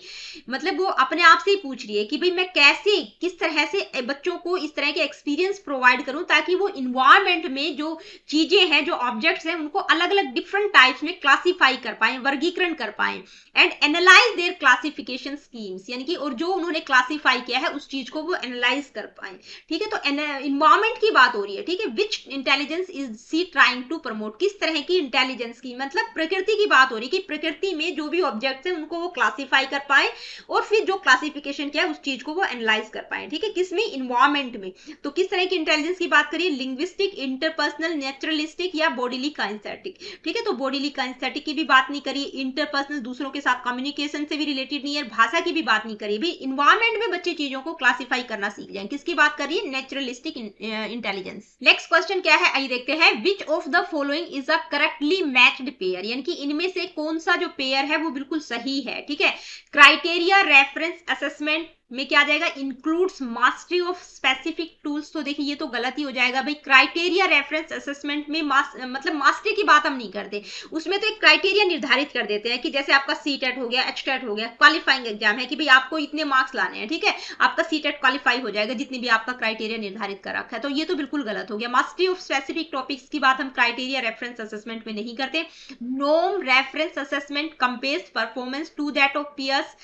मतलब वो अपने आप से ही पूछ रही है कि भाई मैं कैसे, किस तरह से बच्चों को इस तरह के एक्सपीरियंस प्रोवाइड करूं ताकि वो इन्वायरमेंट में जो चीजें हैं, जो ऑब्जेक्ट्स हैं, उनको अलग अलग डिफरेंट टाइप्स में क्लासिफाई कर पाए, वर्गीकरण कर पाए, and analyse there classification schemes, यानी कि और जो उन्होंने क्लासिफाई किया है उस चीज को वो एनालाइज कर पाए। ठीक है, तो इन्वायरमेंट की बात हो रही है। ठीक है, which intelligence is she trying to promote, किस तरह की इंटेलिजेंस की, मतलब प्रकृति की बात हो रही है कि प्रकृति में जो भी ऑब्जेक्ट्स हैं उनको वो क्लासिफाई कर पाए और फिर जो क्लासिफिकेशन किया है उस चीज को वो एनालाइज कर पाए। ठीक है, किसमें, इन्वायरमेंट में। तो किस तरह की इंटेलिजेंस की बात करिए, लिंग्विस्टिक, इंटरपर्सनल, नेचुरलिस्टिक या बॉडीली काइनेस्थेटिक। ठीक है, तो बॉडीली काइनेस्थेटिक की भी बात नहीं करिए, इंटरपर्सनल दूसरों के साथ कम्युनिकेशन से भी रिलेटेड नहीं है, भाषा की भी बात नहीं करिए, भी इन्वायरमेंट में बच्चे चीजों को क्लासिफाई करना सीख जाएं। किसकी बात करिए, नेचुरलिस्टिक इंटेलिजेंस। नेक्स्ट क्वेश्चन क्या है, आइए देखते हैं। Which of the following is a correctly matched pair, यानी कि इनमें से कौन सा जो पेयर है वो बिल्कुल सही है। ठीक है, क्राइटेरिया रेफरेंस असेसमेंट में क्या आ जाएगा, includes mastery of specific tools. तो देखिए ये तो गलत ही हो जाएगा भाई, क्राइटेरिया रेफरेंस असेसमेंट में मतलब मास्टरी की बात हम नहीं करते, उसमें तो एक क्राइटेरिया निर्धारित कर देते हैं कि जैसे आपका सीटेट हो गया, एचटेट हो गया, क्वालिफाइंग एग्जाम है कि भाई आपको इतने मार्क्स लाने हैं। ठीक है, आपका सीटेट क्वालिफाई हो जाएगा जितनी भी आपका क्राइटेरिया निर्धारित कर रखा है, तो ये तो बिल्कुल गलत हो गया। मास्टरी ऑफ स्पेसिफिक टॉपिक्स की बात हम क्राइटेरिया रेफरेंस असेसमेंट में नहीं करते। Norm reference assessment compares performance to that of peers.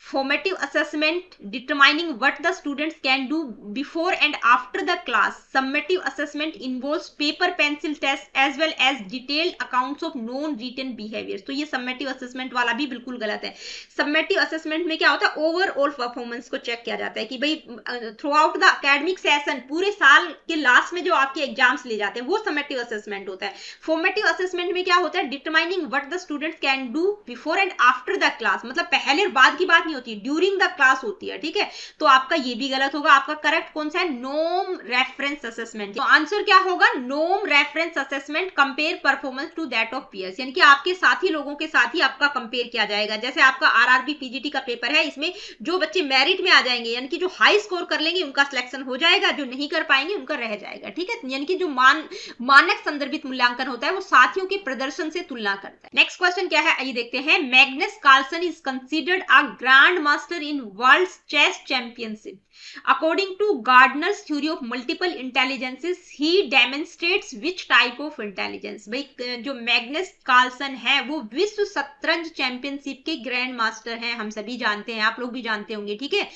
formative assessment determining what the students can do before and after the class. Summative assessment involves paper pencil tests as well as detailed accounts of non written behaviors. तो ये summative assessment वाला भी बिल्कुल गलत है। summative assessment में क्या होता है, ओवरऑल परफॉर्मेंस को चेक किया जाता है कि भाई through out the academic session, पूरे साल के लास्ट में जो आपके एग्जाम्स ले जाते हैं वो summative assessment होता है। formative assessment में क्या होता है, determining what the students can do before and after the class, मतलब पहले और बाद की बात नहीं होती है, ड्यूरिंग द क्लास होती है, ठीक है। तो आपका ये भी गलत होगा। आपका करेक्ट कौन सा है, नोम रेफरेंस असेसमेंट। तो आंसर क्या होगा, नोम reference assessment compare performance to that of peers, यानी कि आपके साथी लोगों के साथ ही आपका कंपेयर किया जाएगा। जैसे आपका आरआरबी पीजीटी का पेपर है, इसमें जो बच्चे मेरिट में आ जाएंगे, यानी कि जो हाई स्कोर कर लेंगे उनका सिलेक्शन हो जाएगा, जो नहीं कर पाएंगे उनका रह जाएगा, ठीक है। यानी कि जो मानक संदर्भित मूल्यांकन होता है वो साथियों के प्रदर्शन से तुलना करता है। नेक्स्ट क्वेश्चन क्या है, आइए देखते हैं। Magnus Carlsen is considered a grand master in world chess championship. According to Gardner's theory of multiple intelligences, he demonstrates which type of intelligence। भाई जो मैग्नस कार्लसन है वो विश्व शतरंज चैंपियनशिप के ग्रैंड मास्टर हैं, हम सभी जानते हैं, आप लोग भी जानते होंगे, ठीक है।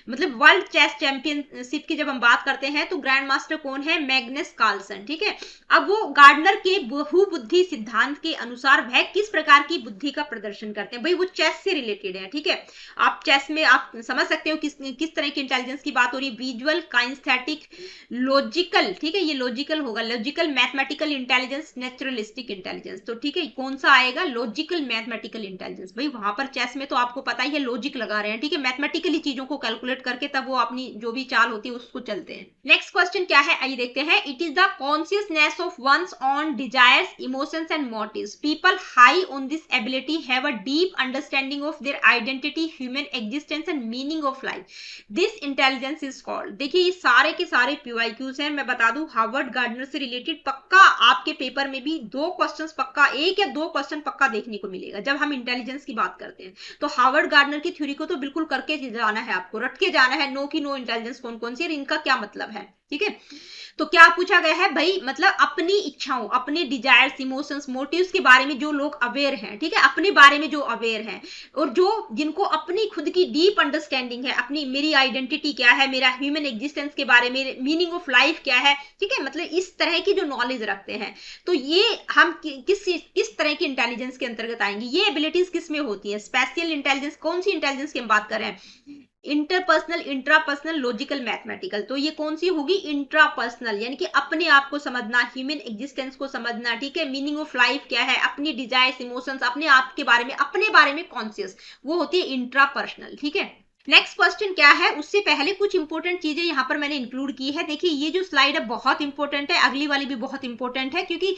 मतलब वर्ल्ड चेस चैंपियनशिप की जब हम बात करते हैं तो ग्रैंड मास्टर कौन है, मैग्नस कार्लसन, ठीक है। अब वो गार्डनर के बहुबुद्धि सिद्धांत के अनुसार वह किस प्रकार की बुद्धि का प्रदर्शन करते हैं। भाई वो चेस से रिलेटेड है, ठीक है। आप चेस में आप समझ सकते हो किस तरह की इंटेलिजेंस की बात हो रही है, विजुअल, काइनेस्थेटिक, लॉजिकल, ठीक है, ये लॉजिकल होगा, logical, mathematical intelligence, naturalistic intelligence. तो ठीक है, कौन सा आएगा, लॉजिकल मैथमेटिकल इंटेलिजेंस। भाई वहां पर चेस में तो आपको पता ही है लॉजिक लगा रहे हैं, ठीक है, मैथमेटिकली चीजों को कैलकुलेट करके तब वो अपनी जो भी चाल होती है उसको चलते हैं। नेक्स्ट क्वेश्चन क्या है, आइए देखते हैं। It is the consciousness of one's own desires, emotions and motives. People high on this ability have a deep understanding of their identity, human existence and meaning of life. This intelligence is called. देखिए ये सारे के सारे PYQs हैं, मैं बता दूं हार्वर्ड गार्डनर से रिलेटेड पक्का आपके पेपर में भी 2 क्वेश्चंस पक्का, 1 या 2 क्वेश्चन पक्का देखने को मिलेगा जब हम इंटेलिजेंस की बात करते हैं। तो हार्वर्ड गार्डनर की थ्योरी को तो बिल्कुल करके जाना है, आपको रट के जाना है, नो की नो इंटेलिजेंस कौन कौन सी है, इनका क्या मतलब है, ठीक है। तो क्या पूछा गया है भाई, मतलब अपनी इच्छाओं, अपने डिजायर्स, इमोशंस, मोटिव्स के बारे में जो लोग अवेयर हैं, ठीक है, अपने बारे में जो अवेयर हैं और जो जिनको अपनी खुद की डीप अंडरस्टैंडिंग है, अपनी मेरी आइडेंटिटी क्या है, मेरा ह्यूमन एग्जिस्टेंस के बारे में, मीनिंग ऑफ लाइफ क्या है, ठीक है, मतलब इस तरह की जो नॉलेज रखते हैं। तो ये हम किस तरह की इंटेलिजेंस के अंतर्गत आएंगी, ये एबिलिटीज किस में होती है, स्पेशल इंटेलिजेंस, कौन सी इंटेलिजेंस की हम बात कर रहे हैं, इंटरपर्सनल, इंट्रापर्सनल, लॉजिकल, मैथमेटिकल। तो ये कौन सी होगी, इंट्रापर्सनल, यानी कि अपने आप को समझना, ह्यूमन एग्जिस्टेंस को समझना, ठीक है, मीनिंग ऑफ लाइफ क्या है, अपनी डिजायर्स, इमोशंस, अपने आप के बारे में कॉन्शियस, वो होती है इंट्रापर्सनल, ठीक है। नेक्स्ट क्वेश्चन क्या है, उससे पहले कुछ इंपॉर्टेंट चीजें यहां पर मैंने इंक्लूड की है। देखिए ये जो स्लाइड है बहुत इंपॉर्टेंट है, अगली वाली भी बहुत इंपॉर्टेंट है, क्योंकि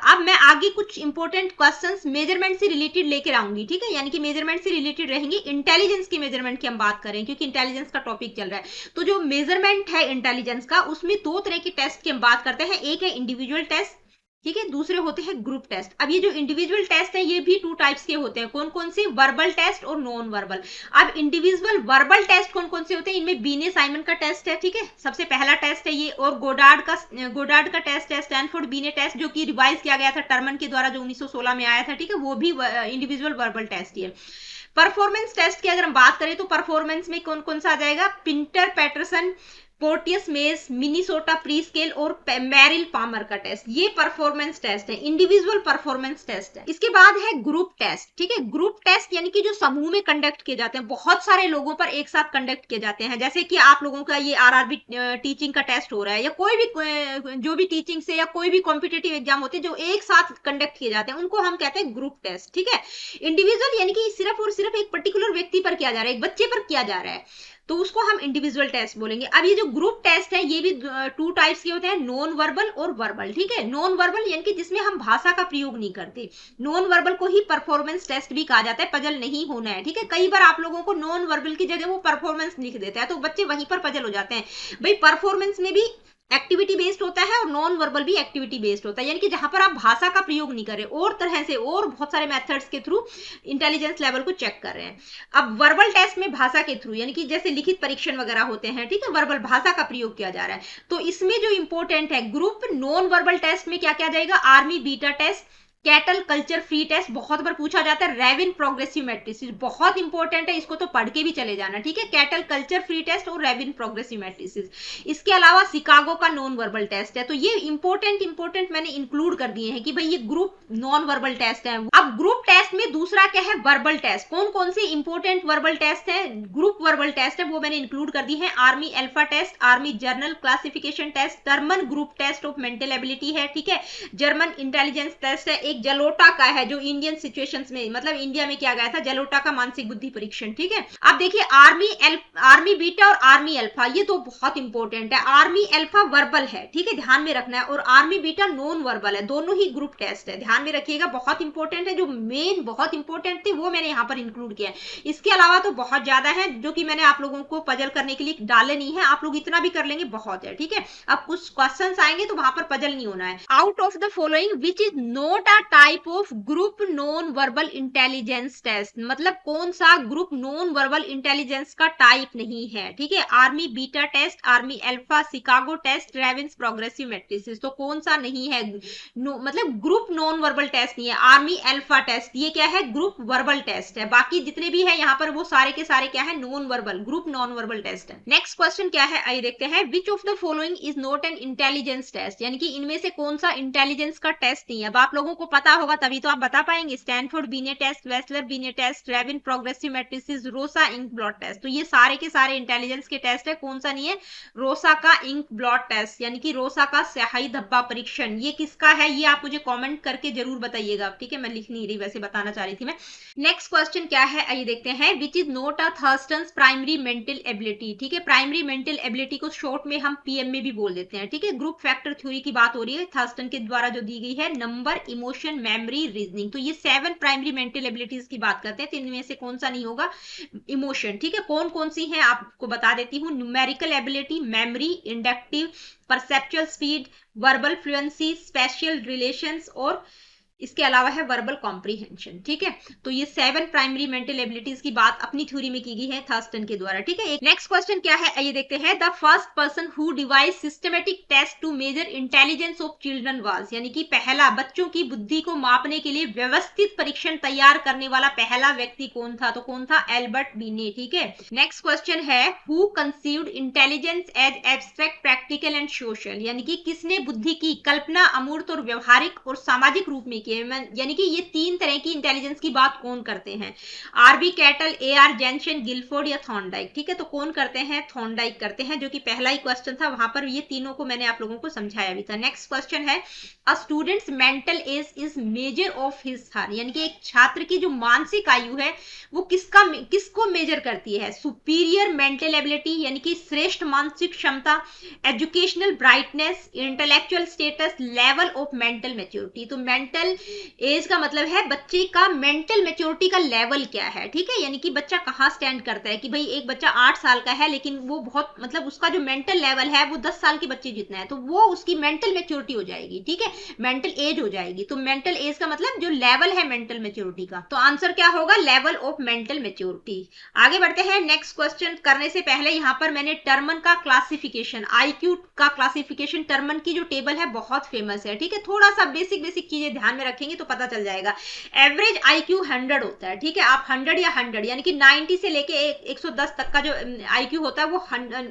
अब मैं आगे कुछ इंपॉर्टेंट क्वेश्चंस मेजरमेंट से रिलेटेड लेकर आऊंगी, ठीक है, यानी कि मेजरमेंट से रिलेटेड रहेंगे, इंटेलिजेंस की मेजरमेंट की हम बात करें क्योंकि इंटेलिजेंस का टॉपिक चल रहा है। तो जो मेजरमेंट है इंटेलिजेंस का, उसमें 2 तरह के टेस्ट की हम बात करते हैं, एक है इंडिविजुअल टेस्ट, ठीक है, दूसरे होते हैं ग्रुप टेस्ट। अब ये जो इंडिविजुअल टेस्ट है ये भी 2 टाइप्स के होते हैं, कौन कौन से, वर्बल टेस्ट और नॉन वर्बल। अब इंडिविजुअल वर्बल टेस्ट कौन कौन से होते हैं, इनमें बीने साइमन का टेस्ट है, ठीक है, सबसे पहला टेस्ट है ये, और गोडार्ड का टेस्ट है, स्टैनफोर्ड बीने टेस्ट, जो कि रिवाइज किया गया था टर्मन के द्वारा, जो 1916 में आया था, ठीक है, वो भी इंडिविजुअल वर्बल टेस्ट ही है। परफॉर्मेंस टेस्ट की अगर हम बात करें तो परफॉर्मेंस में कौन कौन सा आ जाएगा, Pinter Paterson, Porteus maze, Minnesota pre scale और मैरिल पामर का टेस्ट, ये परफॉर्मेंस टेस्ट है, इंडिविजुअल परफॉर्मेंस टेस्ट है। इसके बाद है ग्रुप टेस्ट, ठीक है, ग्रुप टेस्ट यानी कि जो समूह में कंडक्ट किए जाते हैं, बहुत सारे लोगों पर एक साथ कंडक्ट किए जाते हैं, जैसे कि आप लोगों का ये आरआरबी टीचिंग का टेस्ट हो रहा है, या कोई भी जो भी टीचिंग से या कोई भी कॉम्पिटेटिव एग्जाम होते हैं जो एक साथ कंडक्ट किए जाते हैं, उनको हम कहते हैं ग्रुप टेस्ट, ठीक है। इंडिविजुअल यानी कि सिर्फ और सिर्फ एक पर्टिकुलर व्यक्ति पर किया जा रहा है, एक बच्चे पर किया जा रहा है, तो उसको हम इंडिविजुअल टेस्ट बोलेंगे। अब ये जो ग्रुप टेस्ट है ये भी 2 टाइप्स के होते हैं, नॉन वर्बल और वर्बल, ठीक है। नॉन वर्बल यानी कि जिसमें हम भाषा का प्रयोग नहीं करते, नॉन वर्बल को ही परफॉर्मेंस टेस्ट भी कहा जाता है, पजल नहीं होना है, ठीक है। कई बार आप लोगों को नॉन वर्बल की जगह वो परफॉर्मेंस लिख देता है तो बच्चे वहीं पर पजल हो जाते हैं। भाई परफॉर्मेंस में भी एक्टिविटी बेस्ड होता है और नॉन वर्बल भी एक्टिविटी बेस्ड होता है, यानी कि जहां पर आप भाषा का प्रयोग नहीं कर रहे, और तरह से और बहुत सारे मेथड्स के थ्रू इंटेलिजेंस लेवल को चेक कर रहे हैं। अब वर्बल टेस्ट में भाषा के थ्रू, यानी कि जैसे लिखित परीक्षण वगैरह होते हैं, ठीक है, वर्बल भाषा का प्रयोग किया जा रहा है। तो इसमें जो इंपॉर्टेंट है ग्रुप नॉन वर्बल टेस्ट में क्या क्या जाएगा, army beta test, Cattell culture free test, बहुत बार पूछा जाता है, रेविन प्रोग्रेसिव मैट्रिसेस, बहुत इंपॉर्टेंट है, इसको तो पढ़ के भी चले जाना, ठीक है, कैटल कल्चर फ्री टेस्ट और रेविन प्रोग्रेसिव मैट्रिसेस। इसके अलावा शिकागो का नॉन वर्बल टेस्ट है। तो ये इंपॉर्टेंट मैंने इंक्लूड कर दिए हैं कि भाई ये ग्रुप नॉन वर्बल टेस्ट है। अब ग्रुप टेस्ट में दूसरा क्या है, वर्बल टेस्ट। कौन कौन से इंपॉर्टेंट वर्बल टेस्ट है, ग्रुप वर्बल टेस्ट है, वो मैंने इंक्लूड कर दी है। Army alpha test, army general classification test, German group test of mental ability है, ठीक है, जर्मन इंटेलिजेंस टेस्ट है, एक एक जलोटा का है जो इंडियन सिचुएशंस में, मतलब इंडिया में किया गया था, जलोटा का मानसिक बुद्धि परीक्षण। ठीक है, अब देखिए आर्मी बीटा और आर्मी अल्फा, ये तो बहुत इंपॉर्टेंट है। आर्मी अल्फा वर्बल है, ठीक है, ध्यान में रखना है, और आर्मी बीटा नॉन वर्बल है, दोनों ही ग्रुप टेस्ट है, ध्यान में रखिएगा, बहुत इंपॉर्टेंट है। जो मेन बहुत इंपॉर्टेंट थे वो मैंने यहाँ पर इंक्लूड किया है, इसके अलावा तो बहुत ज्यादा है जो कि मैंने आप लोगों को पजल करने के लिए डाले नहीं है, आप लोग इतना भी कर लेंगे बहुत है। ठीक है, अब कुछ क्वेश्चन आएंगे तो वहां पर पजल नहीं होना है। Out of the following which is not a type of group non verbal intelligence test, मतलब कौन सा ग्रुप नॉन वर्बल इंटेलिजेंस का टाइप नहीं है। ठीक है, army beta test, army alpha, Chicago test, Raven's progressive matrices, तो कौन सा नहीं है, मतलब ग्रुप नॉन वर्बल टेस्ट नहीं है। आर्मी अल्फा टेस्ट ये क्या है, ग्रुप वर्बल टेस्ट है, बाकी जितने भी है यहाँ पर वो सारे के सारे क्या है, non verbal, group non verbal test है। नेक्स्ट क्वेश्चन क्या है, आइए देखते हैं, which of the following is not an intelligence test, यानी कि इनमें से कौन सा इंटेलिजेंस का टेस्ट नहीं है। अब आप लोगों को पता होगा तभी तो आप बता पाएंगे, Stanford Binet test, Wechsler Binet test, Raven progressive matrices, Rorschach ink blot test, तो ये सारे के सारे इंटेलिजेंस के टेस्ट है, कौन सा नहीं है, रोसा का इंक ब्लॉट टेस्ट, यानी कि रोसा का स्याही धब्बा परीक्षण, ये किसका है, ये आप मुझे कमेंट करके जरूर बताइएगा। ठीक है, मैं लिख नहीं रही, वैसे बताना चाह रही थी मैं। नेक्स्ट क्वेश्चन क्या है, आइए देखते हैं, which is not a Thurstone's primary mental ability. ठीक है, प्राइमरी मेंटल एबिलिटी को शॉर्ट में हम पीएम में भी बोल देते हैं। ठीक है, ग्रुप फैक्टर थ्योरी की बात हो रही है, थर्स्टन के द्वारा जो दी गई है, नंबर, इमोशन, मेमोरी, रीजनिंग, तो ये 7 प्राइमरी मेंटल एबिलिटीज की बात करते हैं, तो इनमें से कौन सा नहीं होगा, इमोशन। ठीक है, कौन कौन सी है आपको बता देती हूँ, numerical ability, memory, inductive, perceptual speed, verbal fluency, spatial relations, और इसके अलावा है वर्बल कॉम्प्रीहेंशन। ठीक है, तो ये 7 प्राइमरी मेंटल एबिलिटीज की बात अपनी थ्योरी में की गई है थर्स्टन के द्वारा। ठीक है, एक नेक्स्ट क्वेश्चन क्या है, ये देखते हैं, the first person who devised systematic test to measure intelligence of children was, यानी कि पहला बच्चों की बुद्धि को मापने के लिए व्यवस्थित परीक्षण तैयार करने वाला पहला व्यक्ति कौन था, तो कौन था, एल्बर्ट बीने। ठीक है, नेक्स्ट क्वेश्चन है, who conceived intelligence as abstract, practical and social, यानी कि किसने बुद्धि की कल्पना अमूर्त और व्यवहारिक और सामाजिक रूप में, यानी कि ये 3 तरह की इंटेलिजेंस की बात कौन करते हैं, आरबी कैटल, एआर जेंशन, गिलफोर्ड या थॉर्नडाइक। ठीक है, तो कौन करते हैं, थॉर्नडाइक करते हैं, जो कि पहला ही क्वेश्चन था, वहां पर ये तीनों को मैंने आप लोगों को समझाया भी था। नेक्स्ट क्वेश्चन है, a students mental as is measure of his her, यानी कि एक छात्र की जो मानसिक आयु है वो किसको मेजर करती है, सुपीरियर मेंटल एबिलिटी, यानी कि श्रेष्ठ मानसिक क्षमता, educational brightness, intellectual status, level of mental maturity. तो मेंटल एज का मतलब है बच्चे का मेंटल मैच्योरिटी का लेवल क्या है। ठीक है, यानी कि बच्चा कहाँ स्टैंड करता है, कि भाई एक बच्चा 8 साल का है लेकिन वो बहुत, मतलब उसका जो मेंटल लेवल है वो 10 साल के बच्चे जितना है, तो वो उसकी मेंटल मैच्योरिटी हो जाएगी। ठीक है, मेंटल एज हो जाएगी, तो मेंटल एज का मतलब जो लेवल है मेंटल मैच्योरिटी का, तो आंसर क्या होगा, लेवल ऑफ मेंटल मैच्योरिटी। आगे बढ़ते हैं, नेक्स्ट क्वेश्चन करने से पहले यहाँ पर मैंने टर्मन का क्लासिफिकेशन, आईक्यू का क्लासिफिकेशन, टर्मन की जो टेबल है बहुत फेमस है। ठीक है, थोड़ा सा बेसिक चीजें ध्यान में रखेंगे तो पता चल जाएगा। एवरेज आईक्यू 100 होता है। ठीक है, आप 100 या 100 यानी कि 90 से लेके 110 तक का जो आईक्यू होता है वो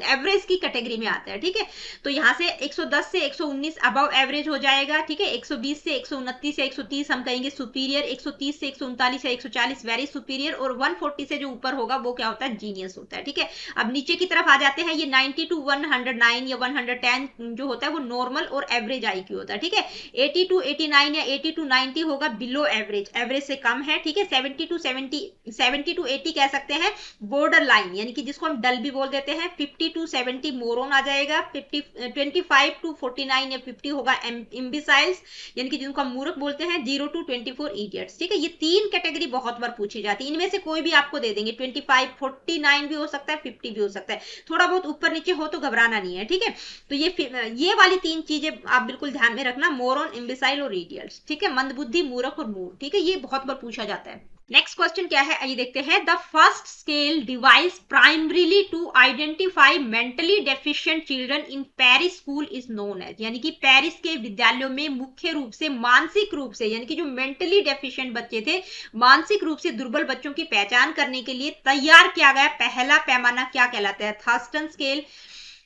एवरेज की कैटेगरी में आता है। ठीक है, तो यहाँ से 110 से 119 अबव एवरेज हो जाएगा। ठीक है, 120 से 129 या 130 हम कहेंगे सुपीरियर, 130 से 139 या 140 वेरी सुपीरियर, और 140 से जो ऊपर होगा वो क्या होता है, जीनियस होता है। ठीक है, अब नीचे की तरफ आ जाते हैं, ये 90 टू 109 या 110 जो होता है वो नॉर्मल और एवरेज आईक्यू होता है। ठीक है, 80 टू 89 या 80 टू 90 होगा बिलो एवरेज, एवरेज से कम है। ठीक है, 70 टू 80 कह सकते हैं बॉर्डर लाइन, यानी कि जिसको हम डल भी बोल देते हैं। 50 टू 70 मोरन आ जाएगा। 25 टू 49 या 50 होगा इम्बिसाइल्स, यानी कि जिनको हम मूर्ख बोलते हैं। 0 टू 24 इडियट्स। ठीक है, ये 3 कैटेगरी बहुत बार पूछी जाती है, इनमें से कोई भी आपको दे देंगे। 25, 49 भी हो सकता है, 50 भी हो सकता है, थोड़ा बहुत ऊपर नीचे हो तो घबराना नहीं है। ठीक है, तो ये वाली 3 चीजें आप बिल्कुल ध्यान में रखना, मोरन, इम्बिसाइल और इडियट्स। ठीक है, मंदबुद्धि, मूर्ख और मूर्ख। ठीक है, ये बहुत बार पूछा जाता है। नेक्स्ट क्वेश्चन क्या है, आइए देखते हैं, the first scale devised primarily to identify mentally deficient children in Paris school is known as, यानी कि पेरिस के विद्यालयों में मुख्य रूप से मानसिक रूप से, यानी कि जो मेंटली डेफिशिएंट बच्चे थे, मानसिक रूप से दुर्बल बच्चों की पहचान करने के लिए तैयार किया गया पहला पैमाना क्या कहलाता है, थर्स्टन स्केल,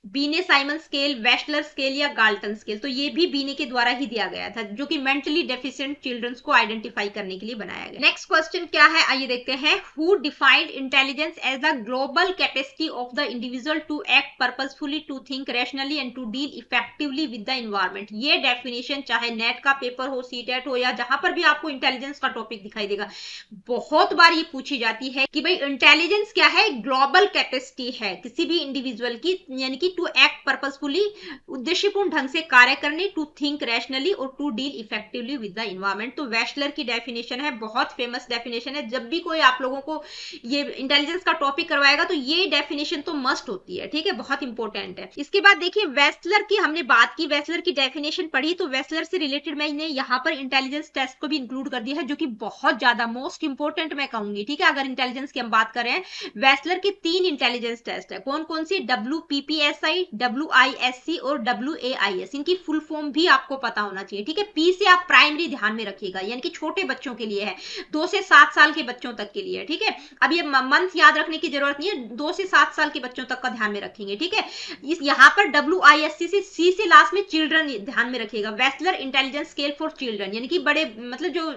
बीने साइमन स्केल, वेस्लर स्केल या गाल्टन स्केल। तो ये भी बीने के द्वारा ही दिया गया था, जो कि मेंटली डेफिशिएंट चिल्ड्रंस को आइडेंटिफाई करने के लिए बनाया गया। नेक्स्ट क्वेश्चन क्या है, आइए देखते हैं। Who defined intelligence as the global capacity of the individual to act purposefully, to think rationally and to deal effectively with the environment. ये डेफिनेशन चाहे नेट का पेपर हो, सीटेट हो, या जहां पर भी आपको इंटेलिजेंस का टॉपिक दिखाई देगा, बहुत बार ये पूछी जाती है कि भाई इंटेलिजेंस क्या है। ग्लोबल कैपेसिटी है किसी भी इंडिविजुअल की, यानी कि टू एक्ट पर्पसफुली, उद्देश्यपूर्ण ढंग से कार्य करने, टू थिंक रैशनली और to deal effectively with the environment. तो वेस्लर की डेफिनेशन है, बहुत फेमस डेफिनेशन है। जब भी कोई आप लोगों को ये इंटेलिजेंस का टॉपिक करवाएगा तो ये डेफिनेशन तो मस्ट होती है, ठीक है, बहुत इंपॉर्टेंट है। इसके बाद देखिए वेस्लर की हमने बात की, वेस्लर की डेफिनेशन पढ़ी, तो वेस्लर से रिलेटेड मैंने यहाँ पर इंटेलिजेंस टेस्ट को भी इंक्लूड कर दिया है, जो कि बहुत ज्यादा मोस्ट इंपोर्टेंट मैं कहूंगी, ठीक है। अगर इंटेलिजेंस की हम बात करें, वेस्लर के 3 इंटेलिजेंस टेस्ट है। कौन कौन सी? WPPSI, WISC और WAIS। इनकी फुल फॉर्म भी आपको पता होना चाहिए, ठीक है। पी से आप प्राइमरी ध्यान में रखिएगा, यानी कि छोटे बच्चों के लिए है, 2 से 7 साल के बच्चों तक के लिए, ठीक है। अब ये मंथ याद रखने की जरूरत नहीं है, 2 से 7 साल के बच्चों तक का ध्यान में रखेंगे, ठीक है। इस यहाँ पर WISC से C से लास्ट में चिल्ड्रन ध्यान में रखिएगा। Wechsler intelligence scale for children, यानी कि बड़े मतलब जो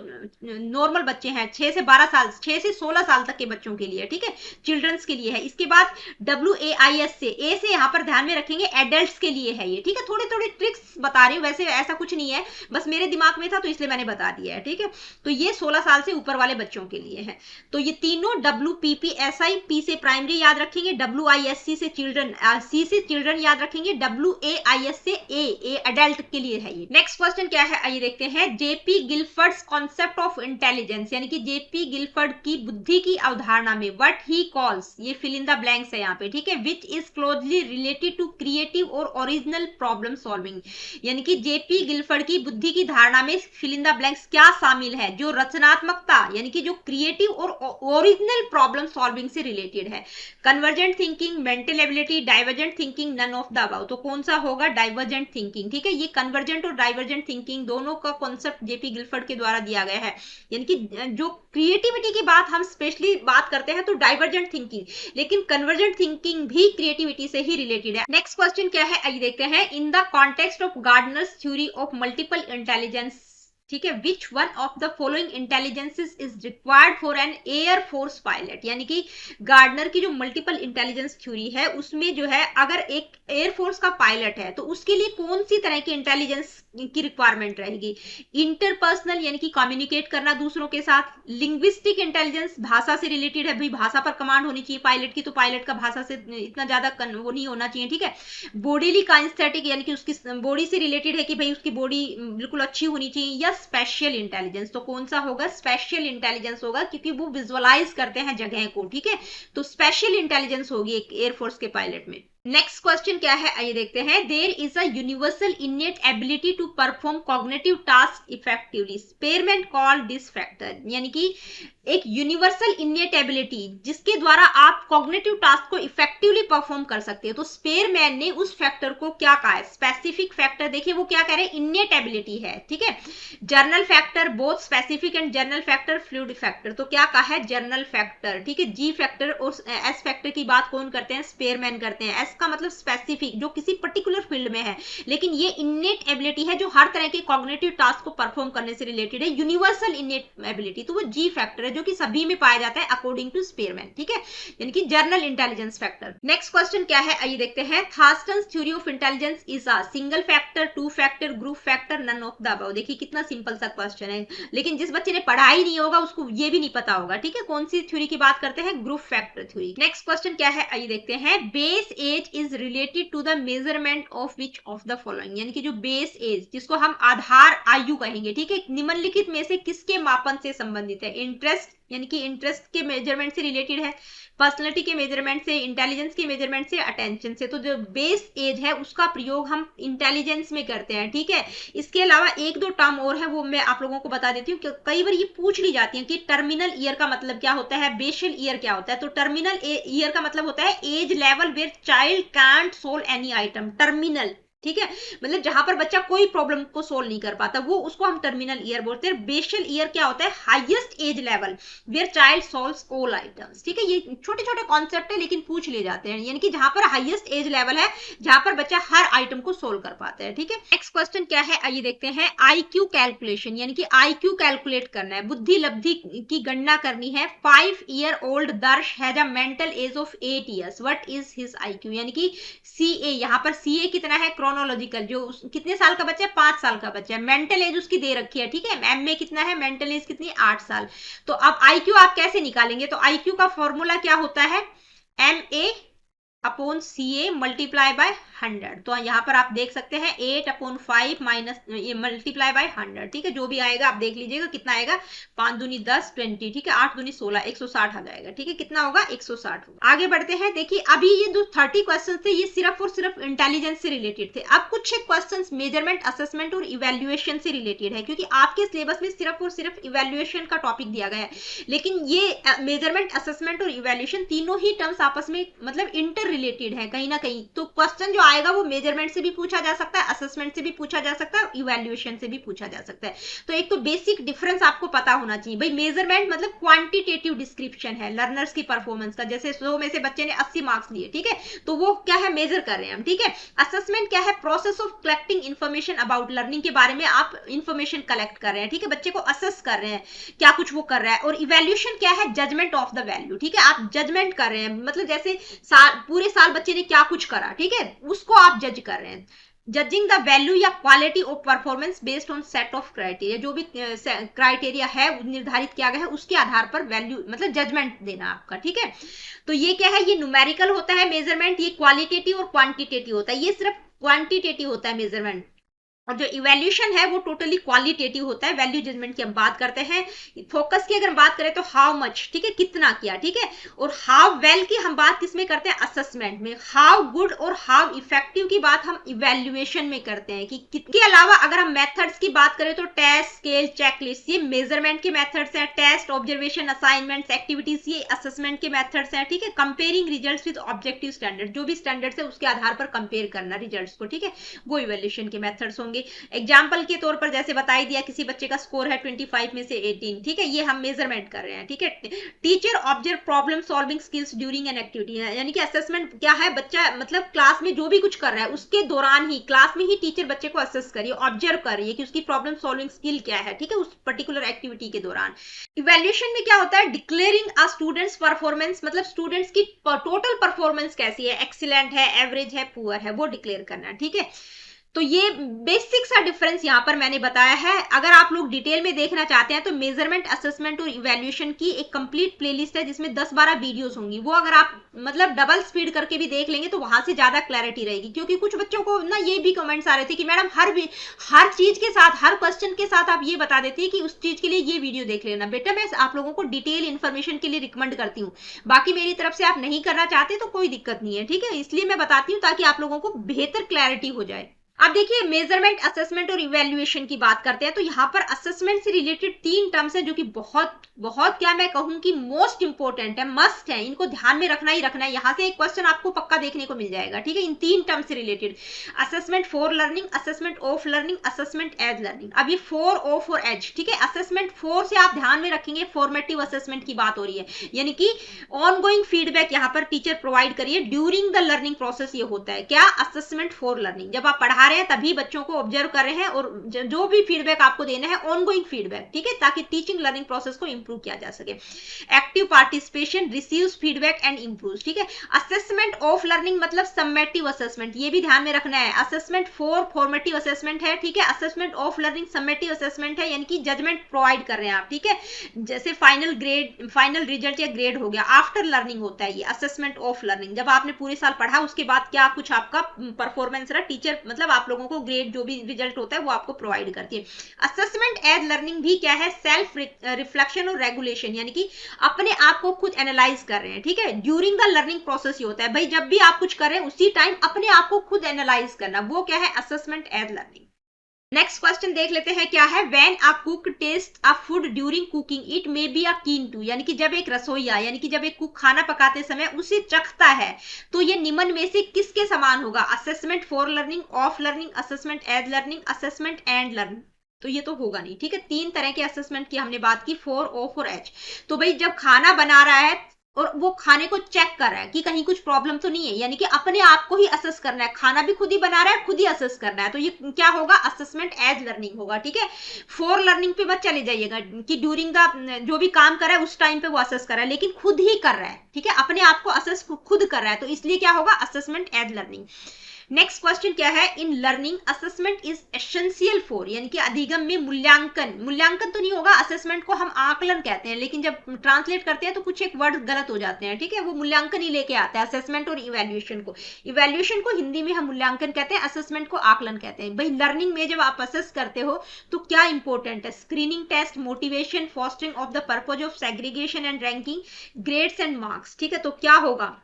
नॉर्मल बच्चे हैं, 6 से 12 साल, 6 से 16 साल तक के बच्चों के लिए, ठीक है, चिल्ड्रंस के लिए है। इसके बाद WAIS से, ए से यहाँ पर ध्यान में रखेंगे, एडल्ट्स के लिए है ये, ठीक है। थोड़े थोड़े ट्रिक्स बता रही हूँ, वैसे ऐसा कुछ नहीं है, बस मेरे दिमाग में था तो इसलिए मैंने बता दिया है, ठीक है। तो ये 16 साल से ऊपर वाले बच्चों के लिए है। तो ये तीनों WPPSI, P से प्राइमरी याद रखेंगे, WISC से चिल्ड्रन, C से चिल्ड्रन याद रखेंगे, WAIS से ए एडल्ट के लिए है ये। नेक्स्ट क्वेश्चन क्या है, आइए देखते हैं। JP Guilford's concept of intelligence, यानी कि JP गिलफर्ड की बुद्धि की अवधारणा में व्हाट ही कॉल्स, ये फिल इन द ब्लैंक्स है यहाँ पे, ठीक है, which is closely related to creative और ओरिजिनल प्रॉब्लम सॉल्विंग। यानी कि JP गिलफर्ड की बुद्धि की धारणा में फिल इन द ब्लैंक्स क्या शामिल है, जो रचनात्मकता, यानी कि जो क्रिएटिव और ओरिजिनल प्रॉब्लम सॉल्विंग से रिलेटेड है। Convergent thinking, mental ability, divergent thinking, none of the above. तो कौन सा होगा? डाइवर्जेंट थिंकिंग, ठीक है। ये कन्वर्जेंट और डाइवर्जेंट थिंकिंग दोनों का कॉन्सेप्ट JP गिलफर्ड के द्वारा दिया गया है। यानी कि जो क्रिएटिविटी की बात हम स्पेशली बात करते हैं तो डाइवर्जेंट थिंकिंग, लेकिन कन्वर्जेंट थिंकिंग भी क्रिएटिविटी से ही रिलेटेड है। नेक्स्ट क्वेश्चन क्या है, आइए देखते हैं। In the context of Gardner's theory of multiple intelligence, ठीक है, which one of the following intelligences is required for an air force pilot. यानी कि गार्डनर की जो मल्टीपल इंटेलिजेंस थ्योरी है उसमें जो है, अगर एक एयरफोर्स का पायलट है तो उसके लिए कौन सी तरह की इंटेलिजेंस की रिक्वायरमेंट रहेगी? इंटरपर्सनल, यानी कि कम्युनिकेट करना दूसरों के साथ। लिंग्विस्टिक इंटेलिजेंस, भाषा से रिलेटेड है, भाई भाषा पर कमांड होनी चाहिए पायलट की, तो पायलट का भाषा से इतना ज्यादा वो नहीं होना चाहिए, ठीक है। बॉडीली काइनेस्थेटिक, यानी कि उसकी बॉडी से रिलेटेड है कि भाई उसकी बॉडी बिल्कुल अच्छी होनी चाहिए। या स्पेशल इंटेलिजेंस, तो कौन सा होगा? स्पेशल इंटेलिजेंस होगा, क्योंकि वो विजुअलाइज करते हैं जगह को, ठीक है। तो स्पेशल इंटेलिजेंस होगी एक एयरफोर्स के पायलट में। नेक्स्ट क्वेश्चन क्या है, आइए देखते हैं। There is a universal innate ability to perform cognitive task effectively, Spearman called this factor. यानी कि एक यूनिवर्सल इनेट एबिलिटी जिसके द्वारा आप कॉग्निटिव टास्क को इफेक्टिवली परफॉर्म कर सकते हो, तो स्पेयरमैन ने उस फैक्टर को क्या कहा है? Specific factor. देखिए वो क्या कह रहे हैं, इनेट एबिलिटी है, ठीक है। Journal factor, both specific and journal factor, fluid factor. तो क्या कहा है? जर्नल फैक्टर, ठीक है। जी फैक्टर और एस फैक्टर की बात कौन करते हैं? स्पेयरमैन करते हैं। एस का मतलब स्पेसिफिक, जो किसी पर्टिकुलर फील्ड में है, लेकिन ये इनेट एबिलिटी है जो हर तरह के कॉग्निटिव टास्क को परफॉर्म करने से रिलेटेड है, यूनिवर्सल इनेट एबिलिटी। तो वो जी फैक्टर है जो कि सभी में पाया जाता है अकॉर्डिंग टू स्पेयरमैन, ठीक है, यानी कि general intelligence factor. Next question क्या है, आइए देखते हैं। Thurstone's theory of intelligence is a single factor, two factor, group factor, none of the above. देखिए कितना सिंपल सा क्वेश्चन है, लेकिन जिस बच्चे ने पढ़ा ही नहीं होगा उसको ये भी नहीं पता होगा, ठीक है। कौन सी थ्योरी की बात करते हैं? Group factor theory. Next question क्या है, आइए देखते हैं। Base age is related to the measurement of which of the following. यानी कि जो बेस एज, जिसको हम आधार आयु कहेंगे, ठीक है, निम्नलिखित में से किसके मापन से संबंधित है? इंटरेस्ट, यानी कि इंटरेस्ट के मेजरमेंट से रिलेटेड है, पर्सनैलिटी के मेजरमेंट से, इंटेलिजेंस के मेजरमेंट से, अटेंशन से। तो जो बेस एज है उसका प्रयोग हम इंटेलिजेंस में करते हैं, ठीक है। इसके अलावा एक दो टर्म और है, वो मैं आप लोगों को बता देती हूँ कि कई बार ये पूछ ली जाती है कि टर्मिनल ईयर का मतलब क्या होता है, बेसल ईयर क्या होता है। तो टर्मिनल ईयर का मतलब होता है age level where child can't solve any item. Terminal, ठीक है, मतलब जहां पर बच्चा कोई प्रॉब्लम को सोल्व नहीं कर पाता, वो उसको हम टर्मिनल ईयर बोलते हैं। बेसल ईयर क्या होता है, highest age level where child solves all items. ठीक है, ये छोटे छोटे कॉन्सेप्ट है लेकिन पूछ ले जाते हैं, यानी कि जहां पर हाईएस्ट एज लेवल है, जहां पर बच्चा हर आइटम को सोल्व कर पाता है। ठीक है, नेक्स्ट क्वेश्चन क्या है, आइए देखते हैं। आईक्यू कैलकुलेशन, यानी कि आईक्यू कैलकुलेट करना है, बुद्धि लब्धि की गणना करनी है। 5 year old दर्श has a mental as of 8 years, what is his IQ, यानी कि सीए, यहाँ पर सीए कितना है, क्रोनोलॉजिकल, जो कितने साल का बच्चा है, 5 साल का बच्चा है, मेंटल एज उसकी दे रखी है। ठीक है, एम में कितना है, मेंटल एज कितनी, 8 साल। तो अब आईक्यू आप कैसे निकालेंगे, तो आईक्यू का फॉर्मूला क्या होता है, M A upon C A multiply by 100। तो यहाँ पर आप देख सकते हैं 8/5 माइनस मल्टीप्लाई बाय 100। ठीक है, जो भी आएगा आप देख लीजिएगा कितना आएगा, 5 दूनी 10 20, ठीक है, 8 दूनी 16, 160 आ जाएगा। ठीक है, कितना होगा, 160 होगा। आगे बढ़ते हैं, देखिए अभी ये जो 30 क्वेश्चन थे ये सिर्फ और सिर्फ इंटेलिजेंस से रिलेटेड थे। अब कुछ क्वेश्चन मेजरमेंट, असेसमेंट और इवेल्युएशन से रिलेटेड है, क्योंकि आपके सिलेबस में सिर्फ और सिर्फ इवेल्युएशन का टॉपिक दिया गया है, लेकिन ये मेजरमेंट, असेसमेंट और इवेल्युएशन तीनों ही टर्म्स आपस में मतलब इंटर रिलेटेड है कहीं ना कहीं। तो क्वेश्चन जो आएगा वो मेजरमेंट से भी पूछा जा सकता है, असेसमेंट से भी पूछा जा सकता है और इवैल्यूएशन से भी पूछा जा सकता है। तो एक तो बेसिक डिफरेंस आपको पता होना चाहिए भाई। मेजरमेंट मतलब क्वांटिटेटिव डिस्क्रिप्शन है लर्नर्स की परफॉर्मेंस का, जैसे 100 में से बच्चे ने 80 मार्क्स लिए, ठीक है, तो वो क्या है, मेजर कर रहे हैं हम। ठीक है, असेसमेंट क्या है, process of collecting information about learning, के बारे में आप इन्फॉर्मेशन कलेक्ट कर रहे हैं। ठीक है, बच्चे को असेस कर रहे हैं क्या कुछ वो कर रहा है। और इवैल्यूएशन क्या है, जजमेंट ऑफ द वैल्यू। ठीक है, आप जजमेंट कर रहे हैं, मतलब जैसे पूरे साल बच्चे ने क्या कुछ करा, ठीक है, उसको आप जज कर रहे हैं। जजिंग द वैल्यू या quality of performance based on set of criteria, जो भी क्राइटेरिया है निर्धारित किया गया है उसके आधार पर वैल्यू मतलब जजमेंट देना आपका। ठीक है, तो ये क्या है, ये न्यूमेरिकल होता है मेजरमेंट, ये क्वालिटेटिव और क्वांटिटेटिव होता है, ये सिर्फ क्वांटिटेटिव होता है मेजरमेंट। और जो इवैल्यूएशन है वो टोटली क्वालिटेटिव होता है, वैल्यू जजमेंट की हम बात करते हैं। फोकस की अगर बात करें तो हाउ मच, ठीक है, कितना किया, ठीक है, और हाउ वेल की हम बात किसमें करते हैं, असेसमेंट में। हाउ गुड और हाउ इफेक्टिव की बात हम इवैल्यूएशन में करते हैं। कि इसके अलावा अगर हम मेथड्स की बात करें तो टेस्ट, स्केल, चेकलिस्ट, ये मेजरमेंट के मेथड्स हैं। टेस्ट, ऑब्जर्वेशन, असाइनमेंट्स, एक्टिविटीज, ये असेसमेंट के मेथड्स हैं। ठीक है, comparing results with objective standard, जो भी स्टैंडर्ड्स है उसके आधार पर कंपेयर करना रिजल्ट्स को, ठीक है, वो इवैल्यूएशन के मेथड्स होंगे। एग्जाम्पल के तौर पर जैसे बताई दिया, किसी बच्चे का स्कोर है 25 में से 18, ठीक है, ये हम मेजरमेंट कर रहे हैं। ठीक है, teacher observe problem solving skills during an activity, यानी कि असेसमेंट क्या है, बच्चा मतलब क्लास में जो भी कुछ कर रहा है उसके दौरान ही, क्लास में ही टीचर बच्चे को असेस करिए, ऑब्जर्व कर रही है कि उसकी प्रॉब्लम सॉल्विंग स्किल क्या है, ठीक है, उस पर्टिकुलर एक्टिविटी के दौरान। इवैल्यूएशन में क्या होता है, डिक्लेयरिंग अ स्टूडेंट्स परफॉर्मेंस, मतलब स्टूडेंट्स की टोटल परफॉर्मेंस कैसी है, एक्सीलेंट है, एवरेज है, पुअर है, वो डिक्लेयर करना। ठीक है, तो ये बेसिक सा डिफरेंस यहाँ पर मैंने बताया है। अगर आप लोग डिटेल में देखना चाहते हैं तो मेजरमेंट, असेसमेंट और इवैल्यूएशन की एक कंप्लीट प्लेलिस्ट है जिसमें 10-12 वीडियोस होंगी, वो अगर आप मतलब डबल स्पीड करके भी देख लेंगे तो वहां से ज्यादा क्लैरिटी रहेगी। क्योंकि कुछ बच्चों को ना ये भी कमेंट्स आ रहे थे कि मैडम हर चीज के साथ, हर क्वेश्चन के साथ आप ये बता देती है कि उस चीज के लिए ये वीडियो देख लेना। बेटा मैं आप लोगों को डिटेल इन्फॉर्मेशन के लिए रिकमेंड करती हूँ, बाकी मेरी तरफ से आप नहीं करना चाहते तो कोई दिक्कत नहीं है। ठीक है, इसलिए मैं बताती हूँ ताकि आप लोगों को बेहतर क्लैरिटी हो जाए। अब देखिए मेजरमेंट, असेसमेंट और इवैल्यूएशन की बात करते हैं तो यहाँ पर असेसमेंट से रिलेटेड 3 टर्म्स है जो कि बहुत बहुत क्या मैं कहूँ कि मोस्ट इंपोर्टेंट है, मस्ट है, इनको ध्यान में रखना ही रखना है। यहाँ से एक क्वेश्चन आपको पक्का देखने को मिल जाएगा। ठीक है, इन 3 टर्म्स से related, assessment for learning, assessment of learning, assessment as learning. अब ये फॉर, ऑफ और एज, ठीक है, असेसमेंट फॉर से आप ध्यान में रखेंगे फॉर्मेटिव असेसमेंट की बात हो रही है, यानी कि ऑन गोइंग फीडबैक यहाँ पर टीचर प्रोवाइड करिए ड्यूरिंग द लर्निंग प्रोसेस। ये होता है क्या, असेसमेंट फॉर लर्निंग, जब आप पढ़ा रहे हैं तभी बच्चों को ऑब्जर्व कर रहे हैं और जो भी फीडबैक आपको देना है ऑन गोइंग फीडबैक, ठीक है, ताकि टीचिंग लर्निंग प्रोसेस को इंप्रूव किया जा सके। Active participation, receives feedback and improves. ठीक है, असेसमेंट ऑफ लर्निंग मतलब समेटिव असेसमेंट, ये भी ध्यान में रखना है। असेसमेंट फॉर फॉर्मेटिव असेसमेंट है, ठीक है, assessment of learning summative assessment है, यानी कि जजमेंट प्रोवाइड कर रहे हैं आप। ठीक है, जैसे फाइनल ग्रेड, फाइनल रिजल्ट या ग्रेड हो गया, आफ्टर लर्निंग होता है ये असेसमेंट ऑफ लर्निंग। जब आपने पूरे साल पढ़ा उसके बाद क्या कुछ आपका परफॉर्मेंस रहा, टीचर मतलब आप लोगों को ग्रेड जो भी रिजल्ट होता है वो आपको प्रोवाइड करती है। असेसमेंट एज लर्निंग भी क्या है, सेल्फ रिफ्लेक्शन और रेगुलेशन, यानी कि अपने आप को खुद एनालाइज कर रहे हैं। ठीक है, ड्यूरिंग द लर्निंग प्रोसेस ये होता है भाई, जब भी आप कुछ कर रहे हैं उसी टाइम अपने आप को खुद एनालाइज करना, वो क्या है, assessment as learning. Next question देख लेते हैं क्या है। When a cook test a food during cooking it may be akin to, यानी कि जब एक रसोईया यानी कि जब एक कुक खाना पकाते समय उसे चखता है तो ये निम्न में से किसके समान होगा? Assessment for learning, of learning, assessment as learning, assessment and learning. तो ये तो होगा नहीं, ठीक है। तीन तरह के असेसमेंट की हमने बात की, फॉर, ऑफ और एच। तो भाई जब खाना बना रहा है और वो खाने को चेक कर रहा है कि कहीं कुछ प्रॉब्लम तो नहीं है, यानी कि अपने आप को ही असेस करना है, खाना भी खुद ही बना रहा है, खुद ही असेस करना है, तो ये क्या होगा? असेसमेंट एज लर्निंग होगा, ठीक है। फॉर लर्निंग पे मत चले जाइएगा कि ड्यूरिंग द जो भी काम कर रहा है उस टाइम पे वो असेस कर रहा है, लेकिन खुद ही कर रहा है, ठीक है, अपने आप को असेस खुद कर रहा है, तो इसलिए क्या होगा? Assessment as learning. Next question क्या है? In learning assessment is essential for, यानी कि अधिगम में मूल्यांकन, मूल्यांकन तो नहीं होगा, असेसमेंट को हम आकलन कहते हैं, लेकिन जब ट्रांसलेट करते हैं तो कुछ एक वर्ड गलत हो जाते हैं, ठीक है, वो मूल्यांकन ही लेके आता है, असेसमेंट और इवैल्यूएशन को। इवैल्यूएशन को हिंदी में हम मूल्यांकन कहते हैं, असेसमेंट को आकलन कहते हैं। भाई लर्निंग में जब आप असेस करते हो तो क्या इंपॉर्टेंट है? Screening test, motivation, fostering of the purpose of segregation and ranking, grades and marks, ठीक है। तो क्या होगा?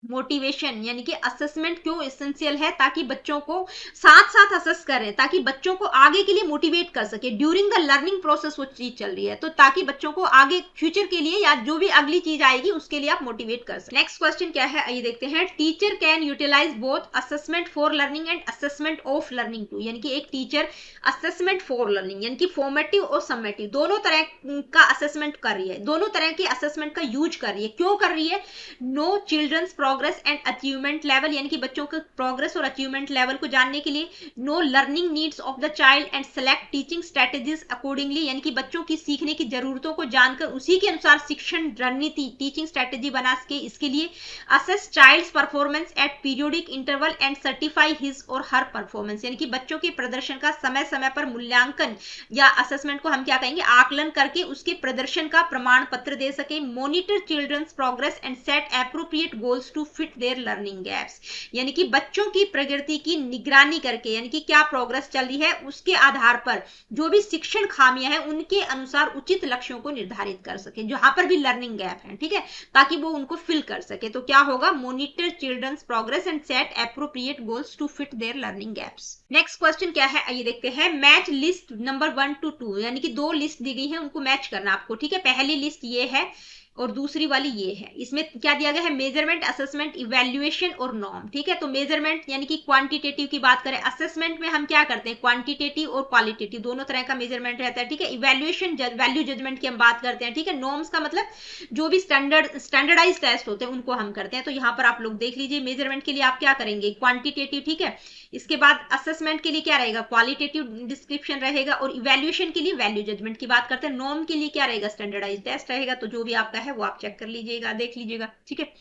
मोटिवेशन, यानी कि असेसमेंट क्यों एसेंशियल है? ताकि बच्चों को साथ साथ असेस करें, ताकि बच्चों को आगे के लिए मोटिवेट कर सके। ड्यूरिंग द लर्निंग प्रोसेस वो चीज चल रही है, तो ताकि बच्चों को आगे फ्यूचर के लिए या जो भी अगली चीज आएगी उसके लिए आप मोटिवेट कर सकें। नेक्स्ट क्वेश्चन क्या है, आइए देखते हैं। Teacher can utilize both assessment for learning and assessment of learning to, यानी कि एक टीचर असेसमेंट फॉर लर्निंग यानी कि फॉर्मेटिव और समेटिव दोनों तरह का असेसमेंट कर रही है, दोनों तरह के असेसमेंट का यूज कर रही है। क्यों कर रही है? Know children's progress and achievement level, यानी कि बच्चों के प्रोग्रेस और अचीवमेंट लेवल को जानने के लिए। Know learning needs of the child and select teaching strategies accordingly, यानी कि बच्चों की सीखने की जरूरतों को जानकर उसी के अनुसार शिक्षण रणनीति, टीचिंग स्ट्रेटेजी बना सके, इसके लिए। Assess child's performance at periodic interval and certify his और हर परफॉर्मेंस, यानी कि बच्चों के प्रदर्शन का समय समय पर मूल्यांकन या असेसमेंट को हम क्या कहेंगे? आकलन करके उसके प्रदर्शन का प्रमाण पत्र दे सके। Monitor children's progress and set appropriate goals to fit their learning gaps, यानी कि बच्चों की प्रगति की निगरानी करके, यानी कि क्या प्रोग्रेस चल रही है उसके आधार पर जो भी शिक्षण खामियां हैं उनके अनुसार उचित लक्ष्यों को निर्धारित कर सके, जहां पर भी लर्निंग गैप है, ठीक है, ताकि वो उनको फिल कर सके। तो क्या होगा? Monitor children's progress and set appropriate goals to fit their learning gaps. Next question क्या है, आइए देखते हैं। मैच लिस्ट नंबर 1 to 2, यानी कि दो लिस्ट दी गई है, उनको मैच करना आपको, ठीक है। पहली लिस्ट ये है और दूसरी वाली ये है। इसमें क्या दिया गया है? मेजरमेंट, असेसमेंट, इवैल्यूएशन और नॉर्म, ठीक है। तो मेजरमेंट यानी कि क्वांटिटेटिव की बात करें, असेसमेंट में हम क्या करते हैं? क्वांटिटेटिव और क्वालिटेटिव दोनों तरह का मेजरमेंट रहता है, ठीक है। इवैल्यूएशन वैल्यू जजमेंट की हम बात करते हैं, ठीक है। नॉर्म्स का मतलब जो भी स्टैंडर्डाइज टेस्ट होते हैं उनको हम करते हैं। तो यहाँ पर आप लोग देख लीजिए, मेजरमेंट के लिए आप क्या करेंगे? क्वांटिटेटिव, ठीक है। इसके बाद असेसमेंट के लिए क्या रहेगा? क्वालिटेटिव डिस्क्रिप्शन रहेगा, और इवैल्यूएशन के लिए वैल्यू जजमेंट की बात करते हैं। नॉर्म के लिए क्या रहेगा? स्टैंडर्डाइज टेस्ट रहेगा। तो जो भी आपका है वो आप चेक कर लीजिएगा, देख लीजिएगा, ठीक है।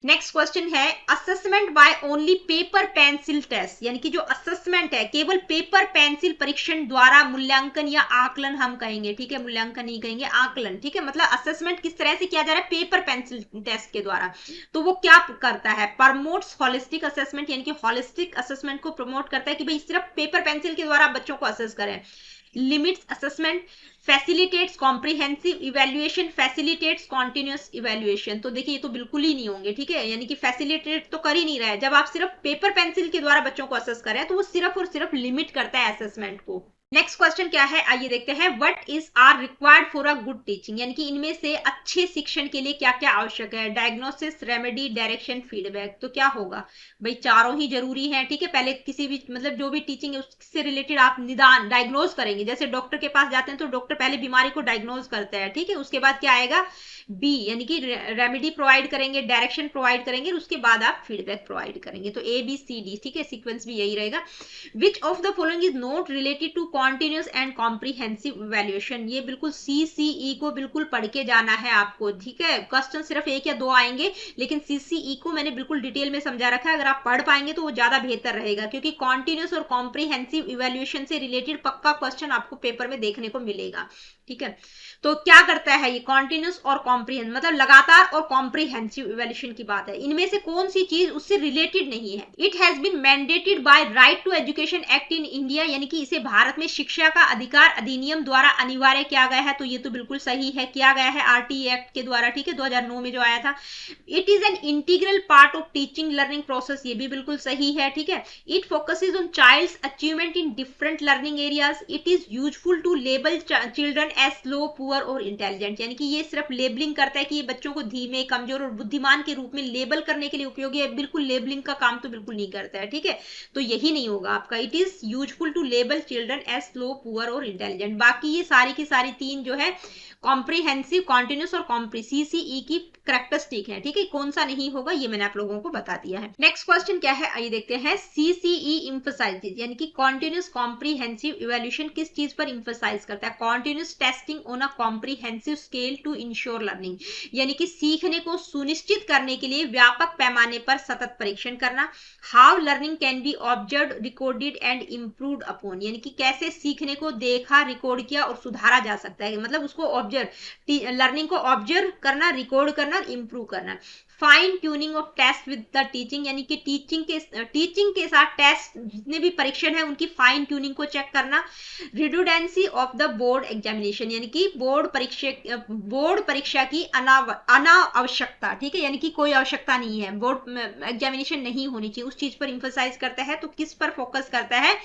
नेक्स्ट क्वेश्चन है। Assessment by only paper pencil test, यानी कि जो असेसमेंट है केवल पेपर पेंसिल परीक्षण द्वारा मूल्यांकन या आकलन हम कहेंगे, ठीक है, मूल्यांकन नहीं कहेंगे, आकलन, ठीक है। मतलब असेसमेंट किस तरह से किया जा रहा है? पेपर पेंसिल टेस्ट के द्वारा। तो वो क्या करता है? प्रमोट्स हॉलिस्टिक असेसमेंट, यानी कि हॉलिस्टिक असेसमेंट को प्रमोट करता है कि भाई सिर्फ पेपर पेंसिल के द्वारा बच्चों को असेस करें। Limits assessment, facilitates comprehensive evaluation, facilitates continuous evaluation. तो देखिए ये तो बिल्कुल ही नहीं होंगे, ठीक है, यानी कि फैसिलिटेट तो कर ही नहीं रहा है। जब आप सिर्फ पेपर पेंसिल के द्वारा बच्चों को असेस करें तो वो सिर्फ और सिर्फ लिमिट करता है असेसमेंट को। नेक्स्ट क्वेश्चन क्या है, आइए देखते हैं। What is are required for a good teaching, यानी कि इनमें से अच्छे शिक्षण के लिए क्या क्या आवश्यक है? Diagnosis, remedy, direction, feedback. तो क्या होगा भाई? चारों ही जरूरी है, ठीक है। पहले किसी भी मतलब जो भी टीचिंग है उससे रिलेटेड आप निदान डायग्नोज करेंगे। जैसे डॉक्टर के पास जाते हैं तो डॉक्टर पहले बीमारी को डायग्नोज करता है, ठीक है। उसके बाद क्या आएगा? बी, यानी कि रेमेडी प्रोवाइड करेंगे, डायरेक्शन प्रोवाइड करेंगे, उसके बाद आप फीडबैक प्रोवाइड करेंगे। तो ए बी सी डी, ठीक है, सीक्वेंस भी यही रहेगा। Which of the following is not related to continuous and comprehensive evaluation. ये बिल्कुल CCE को बिल्कुल पढ़ के जाना है आपको, ठीक है। क्वेश्चन सिर्फ 1 या 2 आएंगे, लेकिन CCE को मैंने बिल्कुल डिटेल में समझा रखा है। अगर आप पढ़ पाएंगे तो वो ज्यादा बेहतर रहेगा, क्योंकि कॉन्टिन्यूअस और कॉम्प्रिहेंसिव इवैल्यूएशन से रिलेटेड पक्का क्वेश्चन आपको पेपर में देखने को मिलेगा, ठीक है। तो क्या करता है ये? कॉन्टिन्यूअस और कॉम्प्रिहेंस, मतलब लगातार और कॉम्प्रिहेंसिव इवैल्यूएशन की बात है। इनमें से कौन सी चीज उससे रिलेटेड नहीं है? It has been mandated by right to education act in India, यानी कि इसे भारत में शिक्षा का अधिकार अधिनियम द्वारा अनिवार्य किया गया है, तो ये तो बिल्कुल सही है, किया गया है आरटीई एक्ट के द्वारा, ठीक है, 2009 में जो आया था। It is an integral part of teaching learning process, ये भी बिल्कुल सही है, ठीक है। It focuses on child's achievement in different learning areas. It is useful to label children as slow, poor और इंटेलिजेंट, यानी कि ये सिर्फ लेबलिंग करता है कि ये बच्चों को धीमे, कमजोर और बुद्धिमान के रूप में लेबल करने के लिए उपयोगी है, बिल्कुल लेबलिंग का काम तो बिल्कुल नहीं करता है, ठीक है, तो यही नहीं होगा आपका। It is useful to label children as slow, poor और इंटेलिजेंट। बाकी ये सारी की सारी तीन जो है कॉम्प्रिहेंसिव, कॉन्टिन्यूस और सीसीई की करैक्टरिस्टिक है, ठीक है, कौन सा नहीं होगा ये मैंने आप लोगों को बता दिया है। नेक्स्ट क्वेश्चन क्या है आइए देखते हैं। सीसीई एम्फसाइजेस, यानी कि कॉन्टिन्यूस कॉम्प्रिहेंसिव इवैल्यूएशन किस चीज पर एम्फसाइज करता है? Continuous testing on a comprehensive scale to ensure learning, यानी कि सीखने को सुनिश्चित करने के लिए व्यापक पैमाने पर सतत परीक्षण करना। How learning can be observed, recorded and improved upon, यानी कि कैसे सीखने को देखा, रिकॉर्ड किया और सुधारा जा सकता है, मतलब उसको लर्निंग को ऑब्जर्व करना, रिकॉर्ड करना, इंप्रूव करना। Fine tuning of test with the teaching, यानी कि टीचिंग के साथ टेस्ट जितने भी परीक्षण है उनकी फाइन ट्यूनिंग को चेक करना। Redundancy of the board examination, यानी कि बोर्ड परीक्षा की अनावश्यकता, ठीक है, यानी कि कोई आवश्यकता नहीं है, बोर्ड एग्जामिनेशन नहीं होनी चाहिए, उस चीज पर इंफसाइज करता है। तो किस पर फोकस करता है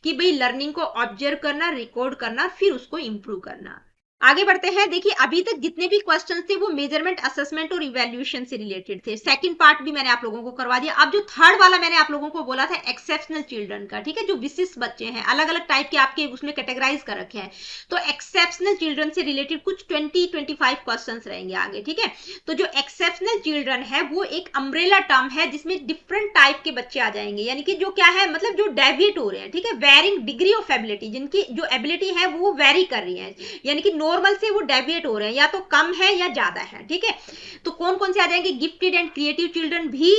कि भाई लर्निंग को ऑब्जर्व करना, रिकॉर्ड करना, फिर उसको इंप्रूव करना। आगे बढ़ते हैं। देखिए अभी तक जितने भी क्वेश्चंस थे वो मेजरमेंट, असेसमेंट और इवैल्यूएशन से रिलेटेड थे। सेकंड पार्ट भी मैंने आप लोगों को करवा दिया। अब जो थर्ड वाला मैंने आप लोगों को बोला था एक्सेप्शनल चिल्ड्रन का, ठीक है, जो विशिष्ट बच्चे हैं, अलग अलग टाइप के आपके उसमें कैटेगराइज कर रखे हैं, तो एक्सेप्शनल चिल्ड्रन से रिलेटेड कुछ 20-25 क्वेश्चंस रहेंगे आगे, ठीक है। तो जो एक्सेप्शनल चिल्ड्रन है वो एक अम्ब्रेला टर्म है जिसमें डिफरेंट टाइप के बच्चे आ जाएंगे, यानी कि जो क्या है, मतलब जो डेविएट हो रहे हैं, ठीक है, वेरिंग डिग्री ऑफ एबिलिटी, जिनकी जो एबिलिटी है वो वेरी कर रही है, यानी कि नॉर्मल से वो डेविएट हो रहे हैं, या तो कम है या ज्यादा है, ठीक है। तो कौन कौन से आ जाएंगे? गिफ्टेड एंड क्रिएटिव चिल्ड्रन भी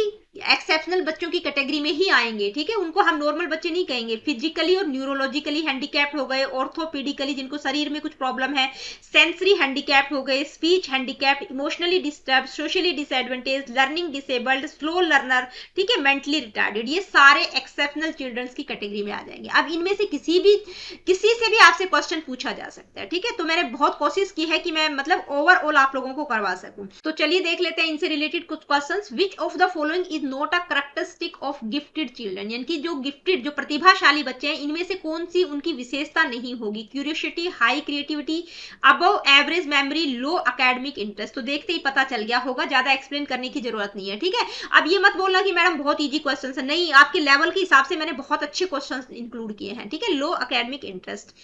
एक्सेप्शनल बच्चों की कैटेगरी में ही आएंगे, ठीक है, उनको हम नॉर्मल बच्चे नहीं कहेंगे। फिजिकली और न्यूरोलॉजिकली हैंडीकैप्ड हो गए, ऑर्थोपेडिकली जिनको शरीर में कुछ प्रॉब्लम है, सेंसरी हैंडीकैप्ड हो गए, speech handicapped, emotionally disturb, socially disadvantage, learning disabled, slow learner, ठीक है, मेंटली रिटार्डेड, ये सारे एक्सेप्शनल चिल्ड्रंस की कैटेगरी में आ जाएंगे। अब इनमें से किसी से भी आपसे क्वेश्चन पूछा जा सकता है, ठीक है, तो मैंने बहुत कोशिश की है कि मैं मतलब ओवरऑल आप लोगों को करवा सकूं। तो चलिए देख लेते हैं इनसे रिलेटेड कुछ questions. Which of the following is not a characteristic of gifted children, यानी कि जो गिफ्टेड, जो प्रतिभाशाली बच्चे हैं, इनमें से कौन सी उनकी विशेषता नहीं होगी? Curiosity, high creativity, above average memory, low academic interest. तो देखते ही पता चल गया होगा, ज्यादा एक्सप्लेन करने की जरूरत नहीं है, ठीक है। अब ये मत बोलना कि मैडम बहुत इजी क्वेश्चन है, नहीं, आपके लेवल के हिसाब से मैंने बहुत अच्छे क्वेश्चन इंक्लूड किए हैं, ठीक है। Low academic interest.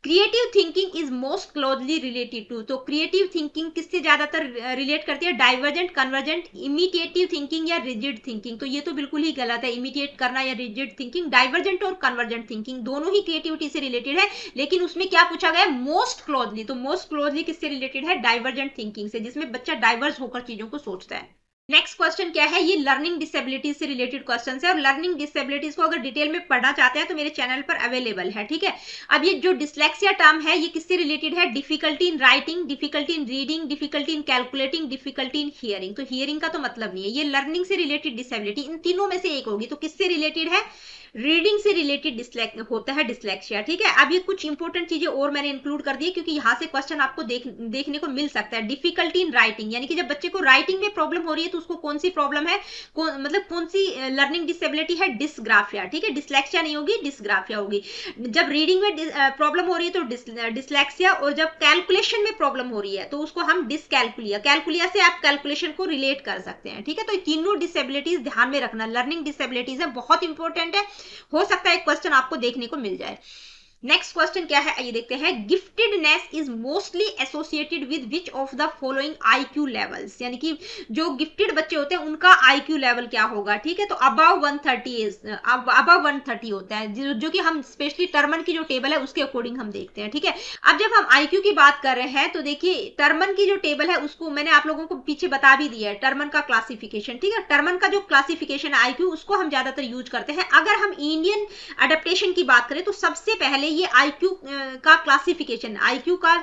Creative thinking is most closely related to, तो क्रिएटिव थिंकिंग किससे ज्यादातर रिलेट करती है? डाइवर्जेंट, कन्वर्जेंट, इमिटेटिव थिंकिंग या रिजिड थिंकिंग? तो ये तो बिल्कुल ही गलत है, इमिटेट करना या रिजिड थिंकिंग। डाइवर्जेंट और कन्वर्जेंट थिंकिंग दोनों ही क्रिएटिविटी से रिलेटेड है, लेकिन उसमें क्या पूछा गया? Most closely. तो मोस्ट क्लोजली किससे रिलेटेड है? डाइवर्जेंट थिंकिंग से, जिसमें बच्चा डाइवर्स होकर चीजों को सोचता है। नेक्स्ट क्वेश्चन क्या है? ये लर्निंग डिसेबिलिटीज से रिलेटेड क्वेश्चन है, और लर्निंग डिसेबिलिटीज को अगर डिटेल में पढ़ना चाहते हैं तो मेरे चैनल पर अवेलेबल है, ठीक है। अब ये जो डिसलेक्सिया टर्म है ये किससे रिलेटेड है? Difficulty in writing, difficulty in reading, difficulty in calculating, difficulty in hearing. तो हियरिंग का तो मतलब नहीं है, ये लर्निंग से रिलेटेड डिसेबिलिटी, इन तीनों में से एक होगी। तो किससे रिलेटेड है? रीडिंग से रिलेटेड होता है डिसलेक्सिया, ठीक है। अब ये कुछ इंपॉर्टेंट चीजें और मैंने इंक्लूड कर दी है, क्योंकि यहाँ से क्वेश्चन आपको देखने को मिल सकता है। डिफिकल्टी इन राइटिंग, यानी कि जब बच्चे को राइटिंग में प्रॉब्लम हो रही है तो उसको कौन सी प्रॉब्लम है, मतलब कौन सी लर्निंग डिसेबिलिटी है? डिस्ग्राफिया, ठीक है, डिसलेक्सिया नहीं होगी, डिस्ग्राफिया होगी। जब रीडिंग में प्रॉब्लम हो रही है तो डिसलेक्सिया, और जब कैलकुलेशन में प्रॉब्लम हो रही है तो उसको हम डिसकैलकुलिया, कैलकुलिया से आप कैलकुलेशन को रिलेट कर सकते हैं, ठीक है। तो तीनों डिसेबिलिटीज ध्यान में रखना, लर्निंग डिसेबिलिटीज है, बहुत इंपॉर्टेंट है, हो सकता है एक क्वेश्चन आपको देखने को मिल जाए। नेक्स्ट क्वेश्चन क्या है आइए देखते हैं। Giftedness is mostly associated with which of the following IQ levels, यानी कि जो गिफ्टेड बच्चे होते हैं उनका आईक्यू लेवल क्या होगा, ठीक है। तो अबव 130 होता है, जो कि हम स्पेशली टर्मन की जो टेबल है उसके अकॉर्डिंग हम देखते हैं, ठीक है। अब जब हम आईक्यू की बात कर रहे हैं तो देखिए टर्मन की जो टेबल है उसको मैंने आप लोगों को पीछे बता भी दिया है, टर्मन का क्लासिफिकेशन, ठीक है। टर्मन का जो क्लासिफिकेशन है आईक्यू, उसको हम ज्यादातर यूज करते हैं। अगर हम इंडियन अडेप्टेशन की बात करें तो सबसे पहले ये आईक्यू का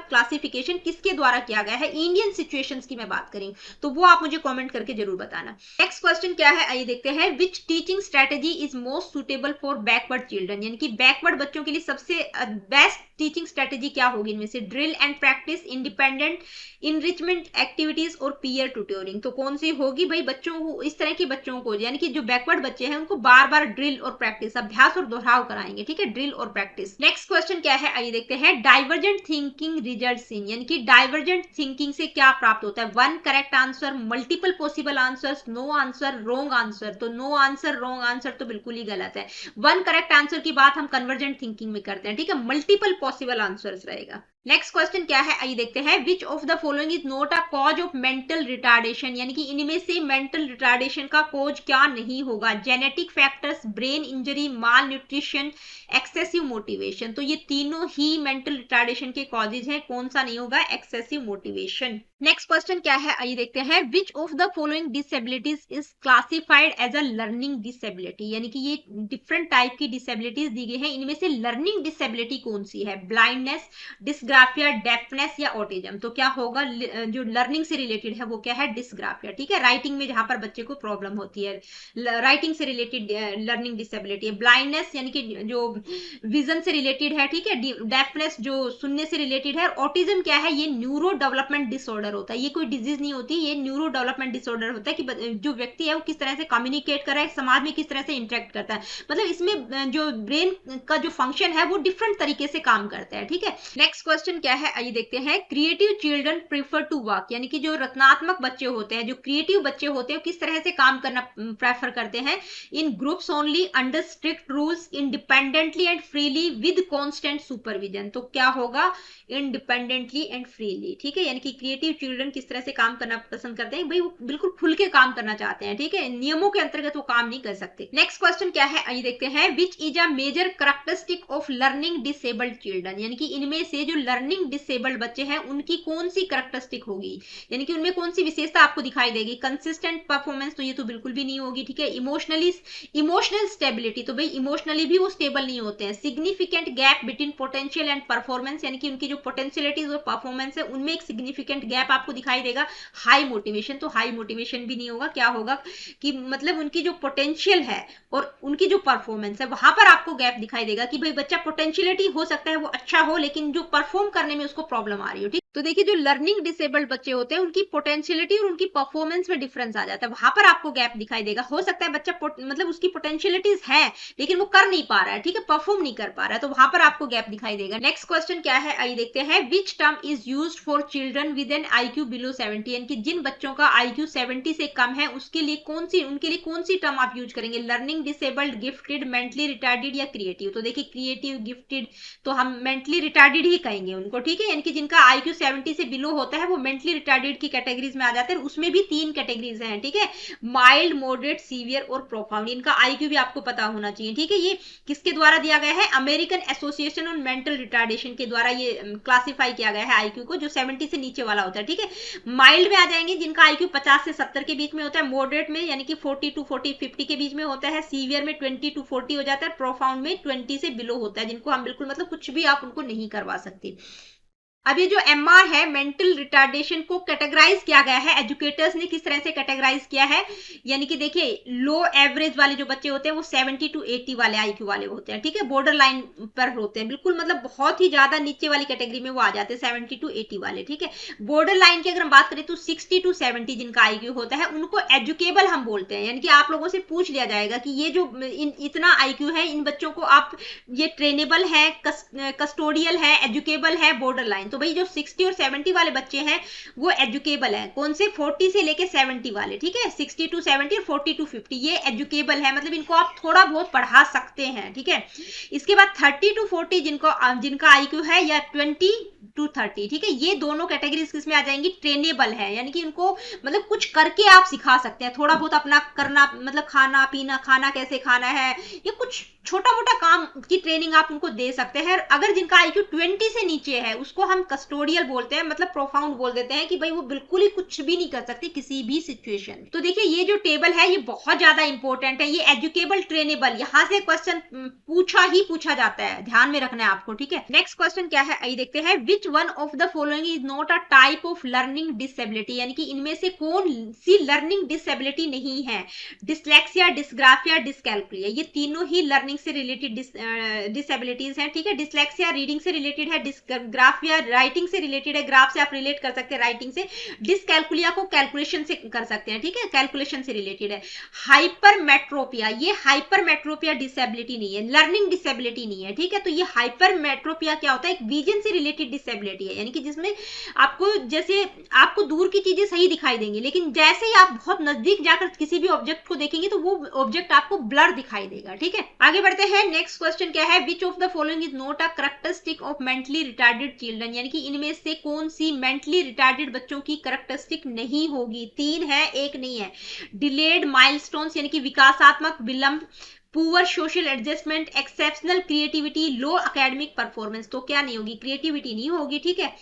क्लासिफिकेशन किसके द्वारा किया गया है, इंडियन सिचुएशंस की मैं बात करी तो वो आप मुझे कमेंट करके जरूर बताना। नेक्स्ट क्वेश्चन क्या है, आइए देखते हैं। Which teaching strategy is most suitable for backward children, यानी कि बैकवर्ड बच्चों के लिए सबसे बेस्ट टीचिंग स्ट्रेटेजी क्या होगी इनमें से, drill and practice, independent enrichment activities और पीयर ट्यूटोरिंग। तो कौन सी होगी भाई, बच्चों को, इस तरह के बच्चों को, यानी कि जो बैकवर्ड बच्चे हैं उनको बार बार ड्रिल और प्रैक्टिस, अभ्यास और दोहराव कराएंगे, ठीक है, ड्रिल और प्रैक्टिस। नेक्स्ट क्वेश्चन क्या है, आइए देखते हैं। डाइवर्जेंट थिंकिंग रिजल्ट्स इन, यानी कि डाइवर्जेंट थिंकिंग से क्या प्राप्त होता है, one correct answer, multiple possible answers, no answer, wrong answer. तो नो आंसर, रॉन्ग आंसर तो बिल्कुल ही गलत है। वन करेक्ट आंसर की बात हम कन्वर्जेंट थिंकिंग में करते हैं, ठीक है, मल्टीपल पॉसिबल आंसर्स रहेगा। नेक्स्ट क्वेश्चन क्या है, आइए देखते हैं। Which of the following is not a cause of mental retardation, यानी कि इनमें से मेंटल रिटार्डेशन का कॉज क्या नहीं होगा, जेनेटिक फैक्टर्स, ब्रेन इंजरी, माल न्यूट्रिशन, एक्सेसिव मोटिवेशन। तो ये तीनों ही मेंटल रिटार्डेशन के कॉजेज हैं, कौन सा नहीं होगा, एक्सेसिव मोटिवेशन। नेक्स्ट क्वेश्चन क्या है, आइए देखते हैं। Which of the following disabilities is classified as a learning disability, यानी कि ये डिफरेंट टाइप की डिसेबिलिटीज दी गई है, इनमें से लर्निंग डिसेबिलिटी कौन सी है, ब्लाइंडनेस, डिस्ग्राफिया, डेफनेस या ऑटिज्म। तो क्या होगा, जो लर्निंग से रिलेटेड है वो क्या है, डिस्ग्राफिया, ठीक है, राइटिंग में जहां पर बच्चे को प्रॉब्लम होती है, राइटिंग से रिलेटेड लर्निंग डिसेबिलिटी है। ब्लाइंडनेस यानी कि जो विजन से रिलेटेड है, ठीक है, डेफनेस जो सुनने से रिलेटेड है। ऑटिज्म क्या है, ये न्यूरो डेवलपमेंट डिसऑर्डर होता है, ये कोई डिजीज नहीं होती, ये न्यूरो डेवलपमेंट डिसऑर्डर होता है कि जो व्यक्ति है वो किस तरह से कम्युनिकेट कर रहा है, समाज में किस तरह से इंटरेक्ट करता है, मतलब इसमें जो ब्रेन का जो फंक्शन है वो डिफरेंट तरीके से काम करता है, ठीक है। नेक्स्ट क्वेश्चन क्या है, आइए देखते हैं। Creative children prefer to work, यानी कि जो रचनात्मक बच्चे होते हैं, जो क्रिएटिव बच्चे होते हैं, किस तरह से काम करना प्रेफर करते हैं, in groups only, under strict rules, independently and freely, with constant supervision. तो क्या होगा, इंडिपेंडेंटली एंड फ्रीली, ठीक है, यानी कि क्रिएटिव चिल्ड्रन किस तरह से काम करना पसंद करते हैं, भाई वो बिल्कुल खुल के काम करना चाहते हैं, ठीक है, नियमों के अंतर्गत वो काम नहीं कर सकते। नेक्स्ट क्वेश्चन क्या है, आइए देखते हैं। Which is a major characteristic of learning disabled children, यानी कि इनमें से जो लर्निंग डिसेबल्ड बच्चे हैं उनकी कौन सी कैरेक्टरिस्टिक होगी, यानी कि उनमें कौन सी विशेषता आपको दिखाई देगी, कंसिस्टेंट परफॉर्मेंस, तो ये तो बिल्कुल भी नहीं होगी, ठीक है, इमोशनल स्टेबिलिटी, तो भाई इमोशनली भी वो स्टेबल नहीं होते हैं। Significant gap between potential and performance, यानी कि उनकी जो पोटेंशियलिटीज और परफॉर्मेंस है उनमें एक सिग्निफिकेंट गैप आपको दिखाई देगा। हाई मोटिवेशन, तो हाई मोटिवेशन भी नहीं होगा, क्या होगा कि मतलब उनकी जो पोटेंशियल है और उनकी जो परफॉर्मेंस है वहां पर आपको गैप दिखाई देगा कि भाई बच्चा पोटेंशियलिटी हो सकता है वो अच्छा हो, लेकिन जो परफॉर्म करने में उसको प्रॉब्लम आ रही हो, ठीक। तो देखिए जो लर्निंग डिसेबल्ड बच्चे होते हैं उनकी पोटेंशियलिटी और उनकी परफॉर्मेंस में डिफरेंस आ जाता है, वहां पर आपको गैप दिखाई देगा। हो सकता है बच्चा मतलब उसकी पोटेंशियलिटीज है लेकिन वो कर नहीं पा रहा है, ठीक है, परफॉर्म नहीं कर पा रहा है, तो वहां पर आपको गैप दिखाई देगा। नेक्स्ट क्वेश्चन क्या है, आइए देखते हैं। Which term is used for children with an IQ below 70, यानी कि जिन बच्चों का आईक्यू 70 से कम है उसके लिए उनके लिए कौन सी टर्म आप यूज करेंगे, learning disabled, gifted, mentally retarded या क्रिएटिव। तो देखिए क्रिएटिव, गिफ्टेड, तो हम मेंटली रिटार्डेड ही कहेंगे उनको, ठीक है, यानी कि जिनका आईक्यू 70 से बिलो होता है वो मेंटली रिटार्डेड की कैटेगरीज में आ जाते हैं। उसमें भी 3 कैटेगरीज हैं, ठीक है, माइल्ड, मॉडरेट, सीवियर और प्रोफाउंड। इनका आईक्यू भी आपको पता होना चाहिए, ठीक है। ये किसके द्वारा दिया गया है, American association on mental retardation के द्वारा ये क्लासिफाई किया गया है आईक्यू को, जो 70 से नीचे वाला होता है, ठीक है। माइल्ड में आ जाएंगे जिनका आईक्यू 50 से 70 के बीच में होता है, मॉडरेट में यानी कि 40 टू 50 के बीच में होता है, सीवियर में 20 टू 40 हो जाता है, प्रोफाउंड में 20 से बिलो होता है, जिनको हम बिल्कुल मतलब कुछ भी आप उनको नहीं करवा सकते। अब ये जो एमआर है, मेंटल रिटार्डेशन को कैटेगराइज किया गया है, एजुकेटर्स ने किस तरह से कैटेगराइज किया है, यानी कि देखिए लो एवरेज वाले जो बच्चे होते हैं वो 70 टू 80 वाले आईक्यू वाले होते हैं, ठीक है, बॉर्डर लाइन पर होते हैं, बिल्कुल मतलब बहुत ही ज्यादा नीचे वाली कैटेगरी में वो आ जाते हैं 70 टू 80 वाले, ठीक है। बॉर्डर लाइन की अगर हम बात करें तो 60 टू 70 जिनका आईक्यू होता है उनको एजुकेबल हम बोलते हैं, यानी कि आप लोगों से पूछ लिया जाएगा कि ये जो इतना आईक्यू है इन बच्चों को आप ये ट्रेनेबल है, कस्टोडियल है, एजुकेबल है, बॉर्डर लाइन। तो भाई जो 60 और 70 वाले बच्चे हैं वो एजुकेबल है, कौन से 40 से लेके 70 वाले, ठीक है, 60 टू 70 और 40 टू 50 ये एजुकेबल है, मतलब इनको आप थोड़ा बहुत पढ़ा सकते हैं, ठीक है। इसके बाद 30 टू 40 जिनका आईक्यू है या 20 टू 30, ठीक है, ये दोनों कैटेगरीज किसमें आ जाएंगी, ट्रेनेबल है, यानी कि उनको मतलब कुछ करके आप सिखा सकते हैं, थोड़ा बहुत अपना करना, मतलब खाना पीना, खाना कैसे खाना है, ये कुछ छोटा मोटा काम की ट्रेनिंग आप उनको दे सकते हैं। अगर जिनका आईक्यू 20 से नीचे है उसको हम हम कस्टोडियल बोलते हैं, मतलब प्रोफाउंड बोल देते हैं कि भाई वो बिल्कुल ही कुछ भी नहीं कर सकती किसी भी सिचुएशन। तो देखिए ये जो टेबल है ये बहुत ज्यादा इंपॉर्टेंट है, ये एजुकेबल ट्रेनेबल, यहाँ से क्वेश्चन पूछा जाता है, ध्यान में रखना है आपको, ठीक है। नेक्स्ट क्वेश्चन क्या है, आइए देखते हैं। Which one of the following is not a type of learning disability, यानी कि इनमें से कौन सी लर्निंग डिसेबिलिटी नहीं है? डिसलेक्सिया, डिस्ग्राफिया, डिसकैल्कुलिया, ये तीनों ही लर्निंग से रिलेटेड डिसेबिलिटीज हैं, ठीक है। डिसलेक्सिया रीडिंग से रिलेटेड है, डिस्ग्राफिया राइटिंग से रिलेटेड है, ग्राफ से आप रिलेट कर सकते हैं राइटिंग से, डिसकैल्कुलिया को कैलकुलेशन से कर सकते हैं, ठीक है, कैलकुलेशन से रिलेटेड है। हाइपरमेट्रोपिया, ये हाइपरमेट्रोपिया डिसेबिलिटी नहीं है, लर्निंग डिसेबिलिटी नहीं है, ठीक है। तो ये हाइपरमेट्रोपिया क्या होता है, एक विजन से रिलेटेड डिसेबिलिटी है, यानी कि जिसमें आपको जैसे आपको दूर की चीजें सही दिखाई देंगी, लेकिन जैसे ही आप बहुत नजदीक जाकर किसी भी ऑब्जेक्ट को देखेंगे तो वो ऑब्जेक्ट आपको ब्लर दिखाई देगा, ठीक है। आगे बढ़ते हैं। नेक्स्ट क्वेश्चन क्या है, विच of the following is not a characteristic of mentally retarded children, यानी कि इनमें से कौन सी मेंटली रिटार्डेड बच्चों की कैरेक्टरिस्टिक नहीं होगी? तीन है, एक नहीं है। डिलेड माइलस्टोन्स, यानी कि विकासात्मक विलंब, poor social adjustment, exceptional creativity, low academic performance. तो क्या नहीं होगी, क्रिएटिविटी नहीं होगी, ठीक है।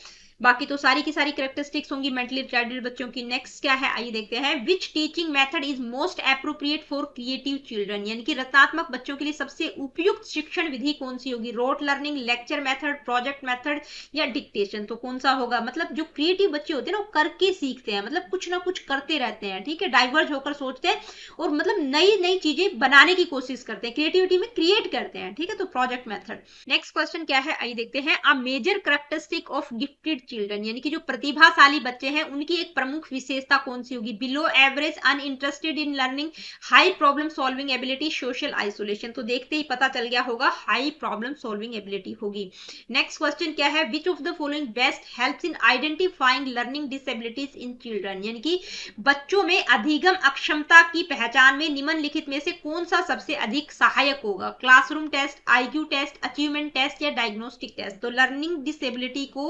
बाकी तो सारी की सारी कैरेक्टरिस्टिक्स होंगी मेंटली रिटार्डेड बच्चों की। नेक्स्ट क्या है, आइए देखते हैं। Which teaching method is most appropriate for creative children, यानी कि रचनात्मक बच्चों के लिए सबसे उपयुक्त शिक्षण विधि कौन सी होगी? Rote learning, lecture method, project method या डिक्टेशन। तो कौन सा होगा? मतलब जो क्रिएटिव बच्चे होते हैं ना वो करके सीखते हैं, मतलब कुछ ना कुछ करते रहते हैं, ठीक है, डाइवर्ज होकर सोचते हैं और मतलब नई नई चीजें बनाने की कोशिश करते हैं, क्रिएटिविटी में क्रिएट करते हैं, ठीक है। तो प्रोजेक्ट मेथड। नेक्स्ट क्वेश्चन क्या है, आइए देखते हैं। A major characteristic of gifted children, यानी कि जो प्रतिभाशाली बच्चे हैं उनकी एक प्रमुख विशेषता कौन सी होगी? Below average, uninterested in learning, high problem solving ability, social isolation. तो देखते ही पता चल गया होगा, हाई प्रॉब्लम सॉल्विंग एबिलिटी होगी। नेक्स्ट क्वेश्चन क्या है, विच of the following best helps in identifying learning disabilities in children, यानी कि बच्चों में अधिगम अक्षमता की पहचान में निम्नलिखित में से कौन सा सबसे अधिक सहायक होगा? Classroom test, IQ test, achievement test या डायग्नोस्टिक टेस्ट। तो लर्निंग डिसेबिलिटी को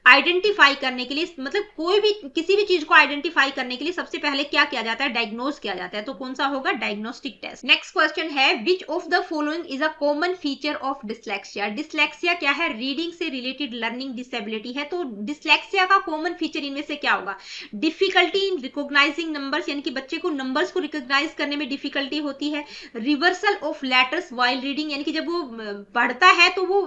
आइडेंटिफाई करने के लिए, मतलब कोई भी किसी भी चीज को आइडेंटिफाई करने के लिए सबसे पहले क्या किया जाता है? डायग्नोज किया जाता है। तो कौन सा होगा? Diagnostic test. नेक्स्ट क्वेश्चन है, विच of the following is a common feature of dyslexia. Dyslexia क्या है? रीडिंग से रिलेटेड लर्निंग डिसेबिलिटी है। तो डिसलेक्सिया का कॉमन फीचर इनमें से क्या होगा? डिफिकल्टी इन रिकॉग्नाइजिंग नंबर्स, यानी कि बच्चे को नंबर्स को रिकॉग्नाइज करने में डिफिकल्टी होती है। Reversal of letters while reading, यानी कि जब वो पढ़ता है तो वो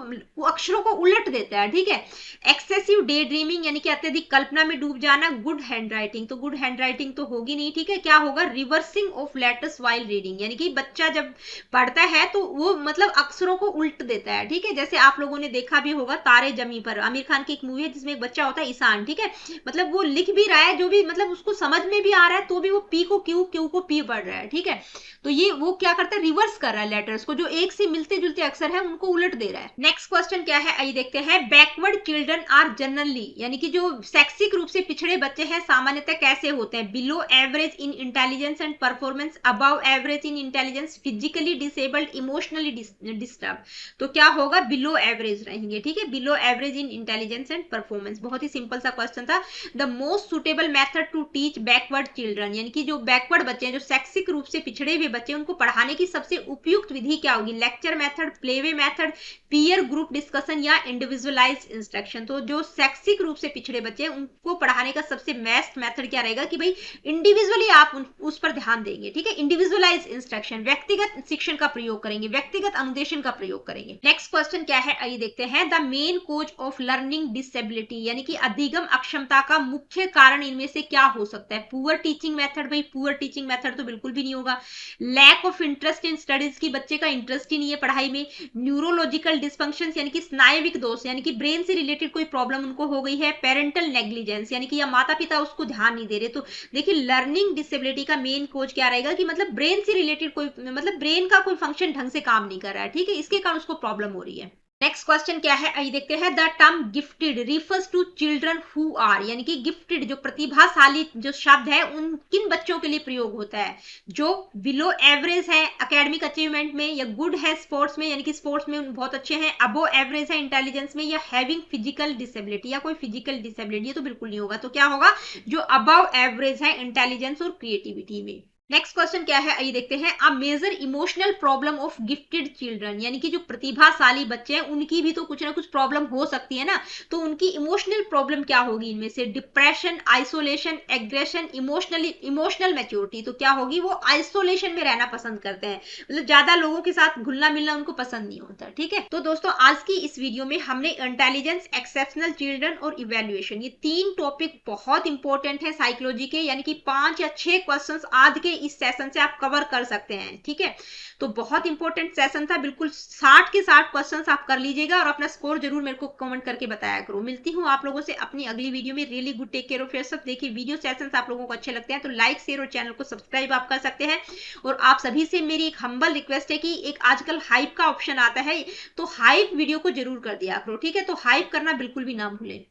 अक्षरों को उलट देता है, ठीक है। एक्सेसिव डे ड्रीमिंग, यानी कि अत्यधिक कल्पना में डूब जाना। गुड हैंडराइटिंग, तो गुड हैंडराइटिंग तो होगी नहीं, ठीक है। क्या होगा? Reversing of letters while reading, यानी कि बच्चा जब पढ़ता है तो वो मतलब अक्षरों को उल्ट देता है, ठीक है। जैसे आप लोगों ने देखा भी होगा तारे जमी पर, आमिर खान की एक मूवी है जिसमें एक बच्चा होता है ईशान, ठीक है, मतलब वो लिख भी रहा है जो भी, मतलब उसको समझ में भी आ रहा है तो भी वो पी को क्यू, क्यू को पी पढ़ रहा है, ठीक है। तो ये वो क्या करता है? रिवर्स कर रहा है लेटर्स को, जो एक से मिलते जुलते अक्षर है उनको उलट दे रहा है। नेक्स्ट क्वेश्चन क्या है, आइए देखते हैं। बैकवर्ड चिल्ड्रन आर जनरली, यानी कि जो शैक्षिक रूप से पिछड़े बच्चे हैं सामान्यतः कैसे होते हैं? Below average in intelligence and performance, above average in intelligence, physically disabled, emotionally disturb. तो क्या होगा? बिलो एवरेज रहेंगे, ठीक है, below average in intelligence and performance. बहुत ही सिंपल सा क्वेश्चन था। The most suitable method to teach backward children, यानी कि जो बैकवर्ड बच्चे हैं, जो शैक्षिक रूप से पिछड़े हुए बच्चे, उनको पढ़ाने की सबसे उपयुक्त विधि क्या होगी? Lecture method, playway method, peer group discussion या इंडिविजुअलाइज इंस्ट्रक्शन। तो जो शैक्षिक रूप से पिछड़े बच्चे हैं उनको पढ़ाने का सबसे बेस्ट मेथड क्या रहेगा कि भाई इंडिविजुअली आप उस पर ध्यान देंगे, ठीक है, इंडिविजुअलाइज इंस्ट्रक्शन, व्यक्तिगत शिक्षण का प्रयोग करेंगे, व्यक्तिगत अनुदेशन का प्रयोग करेंगे। नेक्स्ट क्वेश्चन क्या है, आइए देखते हैं। The main cause of learning disability, यानी कि अधिगम अक्षमता का मुख्य कारण इनमें से क्या हो सकता है? पुअर टीचिंग मेथड, भाई पुअर टीचिंग मेथड तो बिल्कुल भी नहीं होगा। Lack of interest in studies, की बच्चे का इंटरेस्ट ही नहीं है पढ़ाई में। न्यूरोलॉजिकल डिस्फंक्शंस, यानी कि स्नायविक दोष, यानी कि ब्रेन से रिलेटेड कोई प्रॉब्लम उनको हो गई है। पेरेंटल नेग्लिजेंस, यानी कि या माता पिता उसको ध्यान नहीं दे रहे। तो देखिए लर्निंग डिसेबिलिटी का मेन कोज क्या रहेगा कि मतलब ब्रेन से रिलेटेड कोई, मतलब ब्रेन का कोई फंक्शन ढंग से काम नहीं कर रहा है, ठीक है, इसके कारण उसको प्रॉब्लम हो रही है। नेक्स्ट क्वेश्चन क्या है, आइए देखते हैं। The term gifted refers to children who are, यानी कि गिफ्टेड जो प्रतिभाशाली जो शब्द है उन किन बच्चों के लिए प्रयोग होता है? जो बिलो एवरेज है एकेडमिक अचीवमेंट में, या गुड है स्पोर्ट्स में, यानी कि स्पोर्ट्स में बहुत अच्छे हैं, अबो एवरेज है इंटेलिजेंस में, या हैविंग फिजिकल डिसेबिलिटी, या कोई फिजिकल डिसेबिलिटी। तो बिल्कुल नहीं होगा। तो क्या होगा? जो अबव एवरेज है इंटेलिजेंस और क्रिएटिविटी में। नेक्स्ट क्वेश्चन क्या है, आइए देखते हैं। A major emotional problem of gifted children, यानी कि जो प्रतिभाशाली बच्चे हैं उनकी भी तो कुछ ना कुछ प्रॉब्लम हो सकती है ना, तो उनकी इमोशनल प्रॉब्लम क्या होगी इनमें से? Depression, isolation, aggression, emotional maturity. तो क्या होगी? वो आइसोलेशन में रहना पसंद करते हैं, मतलब ज्यादा लोगों के साथ घुलना मिलना उनको पसंद नहीं होता। ठीक है, तो दोस्तों आज की इस वीडियो में हमने इंटेलिजेंस, एक्सेप्शनल चिल्ड्रन और इवेल्युएशन, ये 3 टॉपिक बहुत इंपॉर्टेंट है साइकोलॉजी के, यानी कि 5 या 6 क्वेश्चंस आज के इस सेशन से आप कवर कर सकते हैं। ठीक है, तो बहुत इंपॉर्टेंट सेशन था, बिल्कुल 60 के 60 क्वेश्चंस आप कर लीजिएगा और अपना स्कोर जरूर मेरे को कमेंट करके बताया करो। मिलती हूँ आप लोगों से अपनी अगली वीडियो में। Really good, take care of yourself. देखिए वीडियो सेशंस आप लोगों को अच्छे लगते हैं तो लाइक, शेयर और चैनल को सब्सक्राइब आप कर सकते हैं। और आप सभी से मेरी एक हम्बल रिक्वेस्ट है कि एक आजकल हाइप का ऑप्शन आता है, तो हाइप वीडियो को जरूर कर दिया करो। ठीक है, तो हाइप करना बिल्कुल भी ना भूलें।